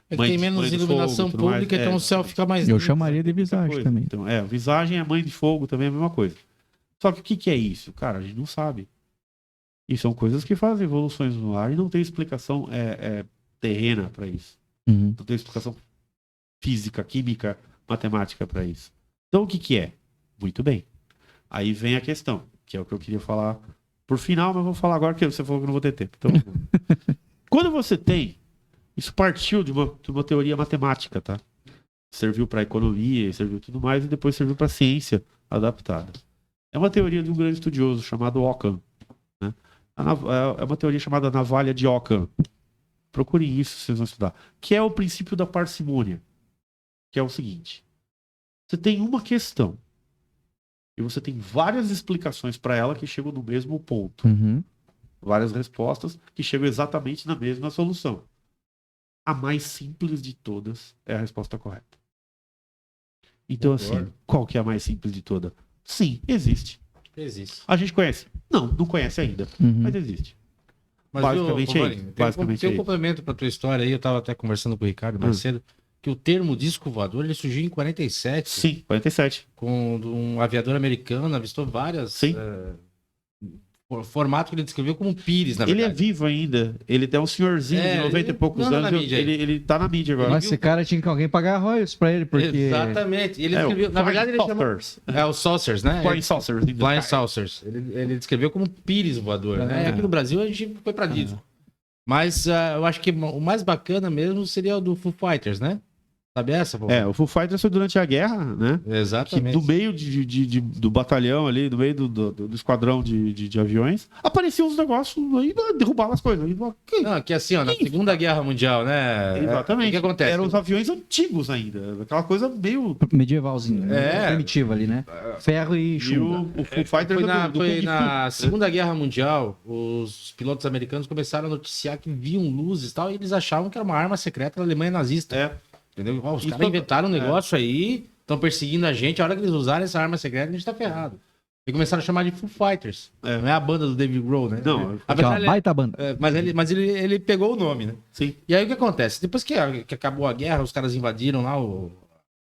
É que Mãe tem de- menos mãe de iluminação fogo, tudo mais. pública, então o céu fica mais Eu limpo. chamaria de visagem coisa. também. Então, visagem é mãe de fogo, também é a mesma coisa. Só que o que é isso? Cara, a gente não sabe. E são coisas que fazem evoluções no ar e não tem explicação terrena para isso. Uhum. Não tem explicação física, química, matemática para isso. Então o que é? Muito bem. Aí vem a questão, que é o que eu queria falar por final, mas vou falar agora que você falou que eu não vou ter tempo. Então, quando você tem, isso partiu de uma teoria matemática, tá? Serviu para economia, serviu tudo mais e depois serviu para ciência adaptada. É uma teoria de um grande estudioso chamado Ockham, né? É uma teoria chamada navalha de Ockham. Procurem isso, vocês vão estudar. Que é o princípio da parcimônia. Que é o seguinte. Você tem uma questão. E você tem várias explicações para ela que chegam no mesmo ponto. Uhum. Várias respostas que chegam exatamente na mesma solução. A mais simples de todas é a resposta correta. Então, assim, Concordo. qual que é a mais simples de todas? Sim, existe. Existe. A gente conhece? Não conhece ainda. Uhum. Mas existe. Mas Basicamente é isso. Basicamente tem é um isso. complemento pra tua história aí, eu tava até conversando com o Ricardo mais cedo, que o termo disco voador, ele surgiu em 47, Sim, 47. quando um aviador americano avistou várias... Sim. Formato que ele descreveu como pires, na Ele é verdade. vivo ainda. Ele é um senhorzinho de 90 e poucos anda anos. na mídia aí. Ele tá na mídia agora. Mas esse cara tinha que alguém pagar royalties pra ele, porque... Exatamente. Ele o descreveu, na Flying verdade, ele chama... Saucers. É os Saucers, né? Flying Saucers. in the Flying sky. Saucers. Ele descreveu como pires voador, né? É. Aqui no Brasil a gente foi pra disco. Mas eu acho que o mais bacana mesmo seria o do Foo Fighters, né? Sabe essa? Pô? O Foo Fighters foi durante a guerra, né? Que Exatamente. no meio do batalhão ali, no meio do esquadrão de aviões, apareciam uns negócios aí, derrubavam as coisas. Aí, Não, que assim, ó, na Segunda Guerra Mundial, né? Exatamente. O que acontece? Eram os aviões antigos ainda. Aquela coisa meio. Medievalzinho, É. primitivo ali, né? Ferro e E chumbo. o Foo Fighters Foi na, do foi Kung Fu, na né? Segunda Guerra Mundial, os pilotos americanos começaram a noticiar que viam luzes e tal, e eles achavam que era uma arma secreta da Alemanha nazista. Entendeu? Ó, os Isso caras inventaram um é. negócio aí, estão perseguindo a gente, a hora que eles usarem essa arma secreta, a gente tá ferrado. E começaram a chamar de Foo Fighters. É. Não é a banda do David Grohl, né? Não, É. Que é Apesar uma ele- baita banda. mas ele pegou o nome, né? Sim. E aí o que acontece? Depois que acabou a guerra, os caras invadiram lá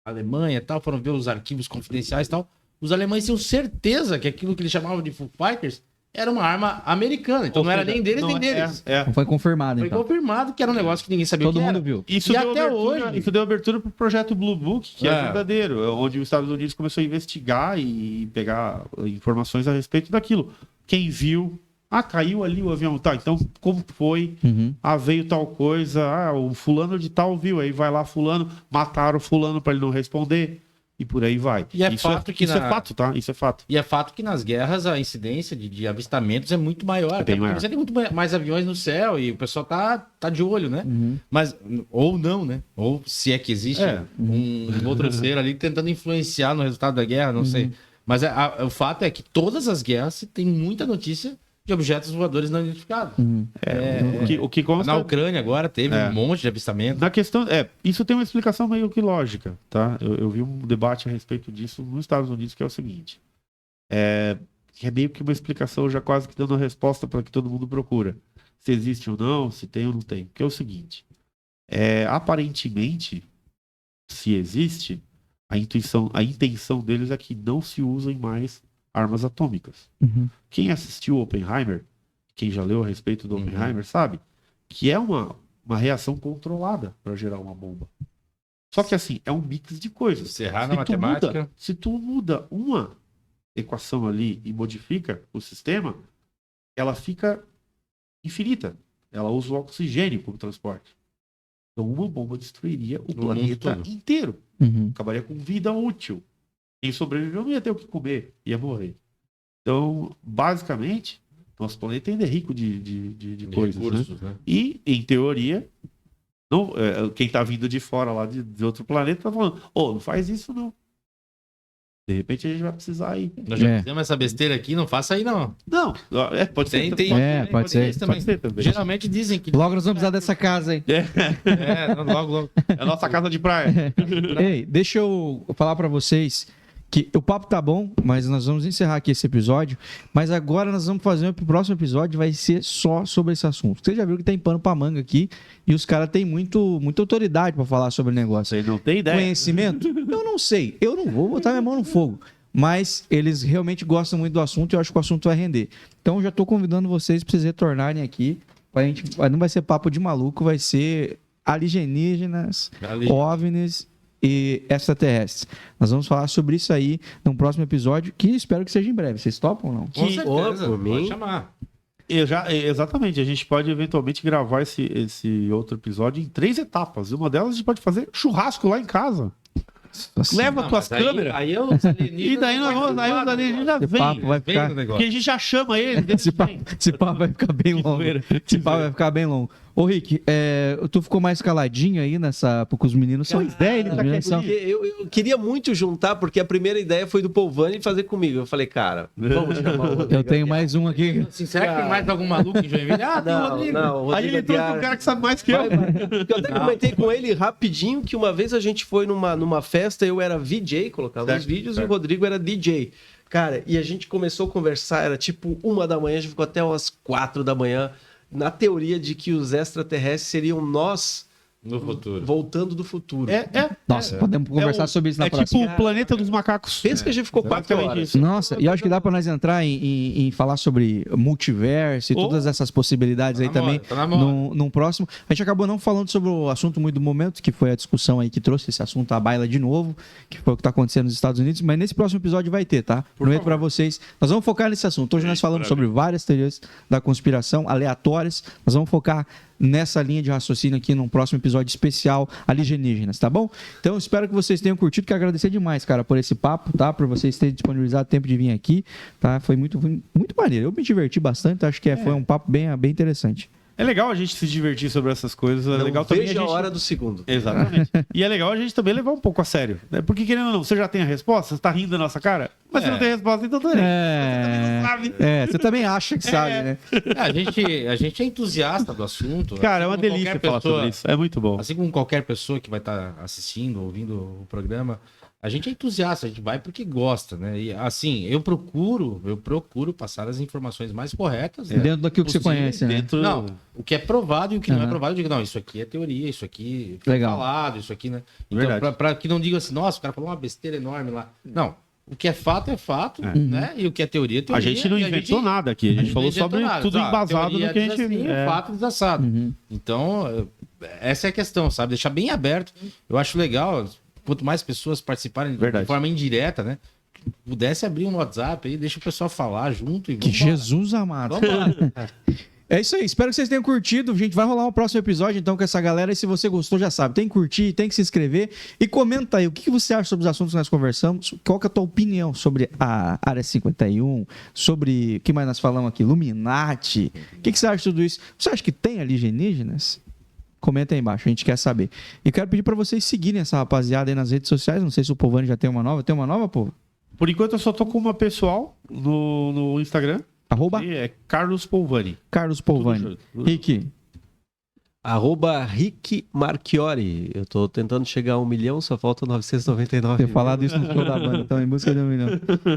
Alemanha e tal, foram ver os arquivos confidenciais e tal. Os alemães tinham certeza que aquilo que eles chamavam de Foo Fighters era uma arma americana. Então não era nem deles, nem deles. Não foi confirmado, Foi então. confirmado que era um negócio que ninguém sabia o Todo que mundo era. viu. Isso E deu até abertura, hoje- isso deu abertura pro projeto Blue Book, que é É. verdadeiro, onde os Estados Unidos começou a investigar e pegar informações a respeito daquilo. Quem viu, caiu ali o avião, tá, então como foi? Uhum. Veio tal coisa, o fulano de tal viu, aí vai lá fulano, mataram o fulano para ele não responder, e por aí vai. E é isso fato que isso é na- fato, tá? Isso é fato. E é fato que nas guerras a incidência de avistamentos é muito maior. É Até bem porque maior. você tem muito mais aviões no céu e o pessoal tá de olho, né? Mas, ou não, né? Ou se é que existe um outro ser ali tentando influenciar no resultado da guerra, não sei. Mas o fato é que todas as guerras se tem muita notícia de objetos voadores não identificados. O que consta... Na Ucrânia agora teve um monte de avistamento. Na questão, isso tem uma explicação meio que lógica, tá? Eu vi um debate a respeito disso nos Estados Unidos, que é o seguinte. Que é meio que uma explicação já quase que dando a resposta para que todo mundo procura. Se existe ou não, se tem ou não tem. Que é o seguinte. Aparentemente, se existe, a intenção deles é que não se usem mais armas atômicas. Uhum. Quem assistiu Oppenheimer, quem já leu a respeito do Oppenheimer, sabe que é uma reação controlada para gerar uma bomba. Só que assim, é um mix de coisas. Se errar na matemática. Se tu muda uma equação ali e modifica o sistema, ela fica infinita. Ela usa o oxigênio como transporte. Então uma bomba destruiria o mundo planeta todo. inteiro. Uhum. Acabaria com vida útil. Quem sobreviveu não ia ter o que comer, ia morrer. Então, basicamente, nosso planeta ainda é rico de coisas, né? recursos, né? E, em teoria, não, quem está vindo de fora lá de outro planeta está falando, não faz isso não. De repente a gente vai precisar ir. Nós já fizemos essa besteira aqui, não faça aí não. Não, pode ser. Tem, pode ser. isso também. Pode ser também. Geralmente dizem que... Logo nós vamos precisar dessa casa aí. logo. É a nossa casa de praia. Ei, deixa eu falar pra vocês que o papo tá bom, mas nós vamos encerrar aqui esse episódio. Mas agora nós vamos fazer o próximo episódio, vai ser só sobre esse assunto. Você já viu que tem pano pra manga aqui e os caras têm muita autoridade pra falar sobre o negócio. Você não tem ideia. Conhecimento? Eu não sei. Eu não vou botar minha mão no fogo. Mas eles realmente gostam muito do assunto e eu acho que o assunto vai render. Então eu já tô convidando vocês pra vocês retornarem aqui. Não vai ser papo de maluco, vai ser alienígenas, OVNIs e extraterrestres. Nós vamos falar sobre isso aí num próximo episódio, que espero que seja em breve. Vocês topam ou não? Com certeza, por mim. pode chamar. Exatamente, a gente pode eventualmente gravar esse outro episódio em 3 etapas. Uma delas a gente pode fazer churrasco lá em casa. Leva Não, tuas mas câmeras. Aí eu E daí nós vamos, aí os alienígenas Esse papo vêm. vai Vem ficar... no negócio. Porque a gente já chama ele. Esse papo vai ficar bem longo. Esse papo vai ficar bem longo. Ô, Rick, tu ficou mais caladinho aí nessa... Porque os meninos são... Pois é, ele os tá meninos são- Porque eu queria muito juntar, porque a primeira ideia foi do Polvani fazer comigo. Eu falei, cara, vamos chamar o Rodrigo. Eu tenho mais um aqui. Assim, será que tem mais algum maluco em Joinville? Tem o Rodrigo. Não, o Aí Rodrigo ele trouxe Aguiar- um cara que sabe mais que eu. Porque eu até comentei com ele rapidinho que uma vez a gente foi numa festa, eu era VJ, colocava Certo, os vídeos, certo. e o Rodrigo era DJ. Cara, e a gente começou a conversar, era tipo 1 da manhã, a gente ficou até umas 4 da manhã, na teoria de que os extraterrestres seriam nós No futuro. voltando do futuro. Nossa, podemos conversar sobre isso na É próxima. tipo o planeta dos macacos. Pensa que a gente ficou 4 Basicamente horas. isso. Nossa, e eu acho que dá pra nós entrar em falar sobre multiverso e Oh. todas essas possibilidades Tá aí na também moda, tá na moda. num próximo. A gente acabou não falando sobre o assunto muito do momento, que foi a discussão aí que trouxe esse assunto à baila de novo, que foi o que tá acontecendo nos Estados Unidos, mas nesse próximo episódio vai ter, tá? Prometo pra vocês. Nós vamos focar nesse assunto. Hoje nós falamos sobre várias teorias da conspiração aleatórias. Nós vamos focar nessa linha de raciocínio aqui num próximo episódio especial alienígenas, tá bom? Então espero que vocês tenham curtido, quero agradecer demais, cara, por esse papo, tá? Por vocês terem disponibilizado tempo de vir aqui, tá? Foi muito maneiro. Eu me diverti bastante, acho que foi um papo bem interessante. É legal a gente se divertir sobre essas coisas. É Não legal também veja a a gente... hora do segundo. Exatamente. E é legal a gente também levar um pouco a sério. Né? Porque, querendo ou não, você já tem a resposta? Você tá rindo da nossa cara? Mas você não tem resposta, então adorei. Você também não sabe. Você também acha que sabe, né? A gente é entusiasta do assunto. Cara, é uma Assim como delícia qualquer falar pessoa- sobre isso. É muito bom. Assim como qualquer pessoa que vai estar assistindo, ouvindo o programa, a gente é entusiasta, a gente vai porque gosta, né? E assim, eu procuro passar as informações mais corretas, né? Dentro daquilo que você Possível, conhece, né? Dentro... Não, o que é provado e o que não é Aham. provado, eu digo, não, isso aqui é teoria, isso aqui foi Legal. falado, isso aqui, né? Então, Verdade. pra que não diga assim, nossa, o cara falou uma besteira enorme lá. Não, o que é fato, né? E o que é teoria, é teoria. A gente não E inventou nada aqui. A gente não falou inventou sobre nada. tudo Tá, embasado teoria no que a diz gente... assim, é. fato diz assado. Uhum. Então, essa é a questão, sabe? Deixar bem aberto. Eu acho legal, quanto mais pessoas participarem Verdade. de forma indireta, né? Pudesse abrir um WhatsApp aí, deixa o pessoal falar junto e Que vambora. Jesus amado. Vambora. É isso aí, espero que vocês tenham curtido. A gente vai rolar um próximo episódio então com essa galera. E se você gostou, já sabe, tem que curtir, tem que se inscrever. E comenta aí, o que você acha sobre os assuntos que nós conversamos? Qual que é a tua opinião sobre a Área 51? Sobre o que mais nós falamos aqui? Illuminati? O que você acha de tudo isso? Você acha que tem alienígenas? Comenta aí embaixo, a gente quer saber. E quero pedir para vocês seguirem essa rapaziada aí nas redes sociais. Não sei se o Povani já tem uma nova. Tem uma nova, povo? Por enquanto eu só tô com uma pessoal no Instagram. Arroba E é Carlos Polvani. Carlos Povani. Tudo junto. Rick, @Rick Marchiori. Eu tô tentando chegar a 1 milhão, só falta 999. ter falado isso no show da banda, então, em busca de 1 milhão.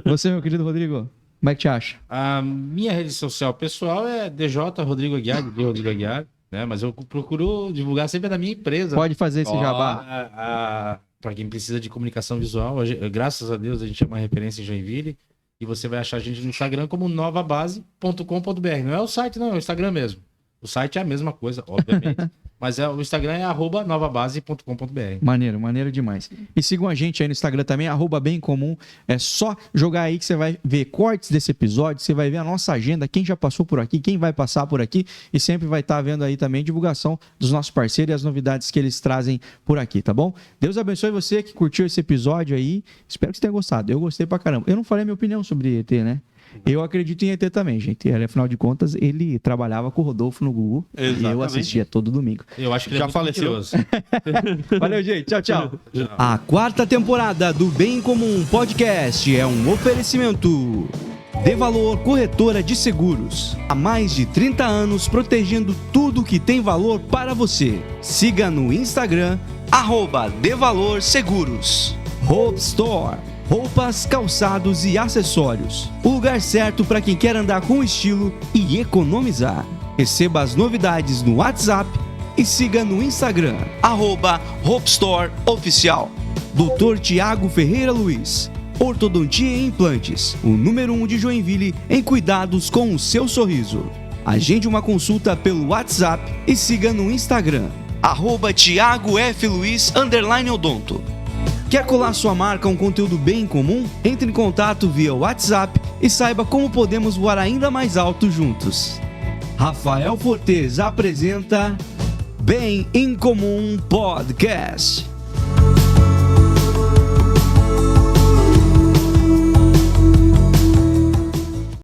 Você, meu querido Rodrigo, como é que te acha? A minha rede social pessoal é DJ Rodrigo Aguiar, DJ Rodrigo Aguiar, né? Mas eu procuro divulgar sempre da minha empresa. Pode fazer esse jabá. Para quem precisa de comunicação visual, graças a Deus a gente é uma referência em Joinville. E você vai achar a gente no Instagram como novabase.com.br. Não é o site, não, é o Instagram mesmo. O site é a mesma coisa, obviamente. Mas o Instagram é @novabase.com.br. Maneiro, maneiro demais. E sigam a gente aí no Instagram também, @bemcomum. É só jogar aí que você vai ver cortes desse episódio, você vai ver a nossa agenda, quem já passou por aqui, quem vai passar por aqui, e sempre vai estar vendo aí também divulgação dos nossos parceiros e as novidades que eles trazem por aqui, tá bom? Deus abençoe você que curtiu esse episódio aí. Espero que você tenha gostado. Eu gostei pra caramba. Eu não falei a minha opinião sobre ET, né? Eu acredito em ET também, gente. Afinal de contas, ele trabalhava com o Rodolfo no Google e eu Exatamente. assistia todo domingo. Eu acho que ele Já é muito faleceu? mentiroso. Valeu, gente. Tchau, tchau. A 4ª temporada do Bem Comum Podcast é um oferecimento De Valor Corretora de Seguros. Há mais de 30 anos protegendo tudo que tem valor para você. Siga no Instagram, @DeValorSeguros. Hope Store. Roupas, calçados e acessórios. O lugar certo para quem quer andar com estilo e economizar. Receba as novidades no WhatsApp e siga no Instagram, @HopeStoreOficial. Dr. Tiago Ferreira Luiz, Ortodontia e Implantes, o número 1 de Joinville em cuidados com o seu sorriso. Agende uma consulta pelo WhatsApp e siga no Instagram, @TiagoFLuiz_odonto. Quer colar sua marca a um conteúdo bem comum? Entre em contato via WhatsApp e saiba como podemos voar ainda mais alto juntos. Rafael Fortes apresenta Bem em Comum Podcast.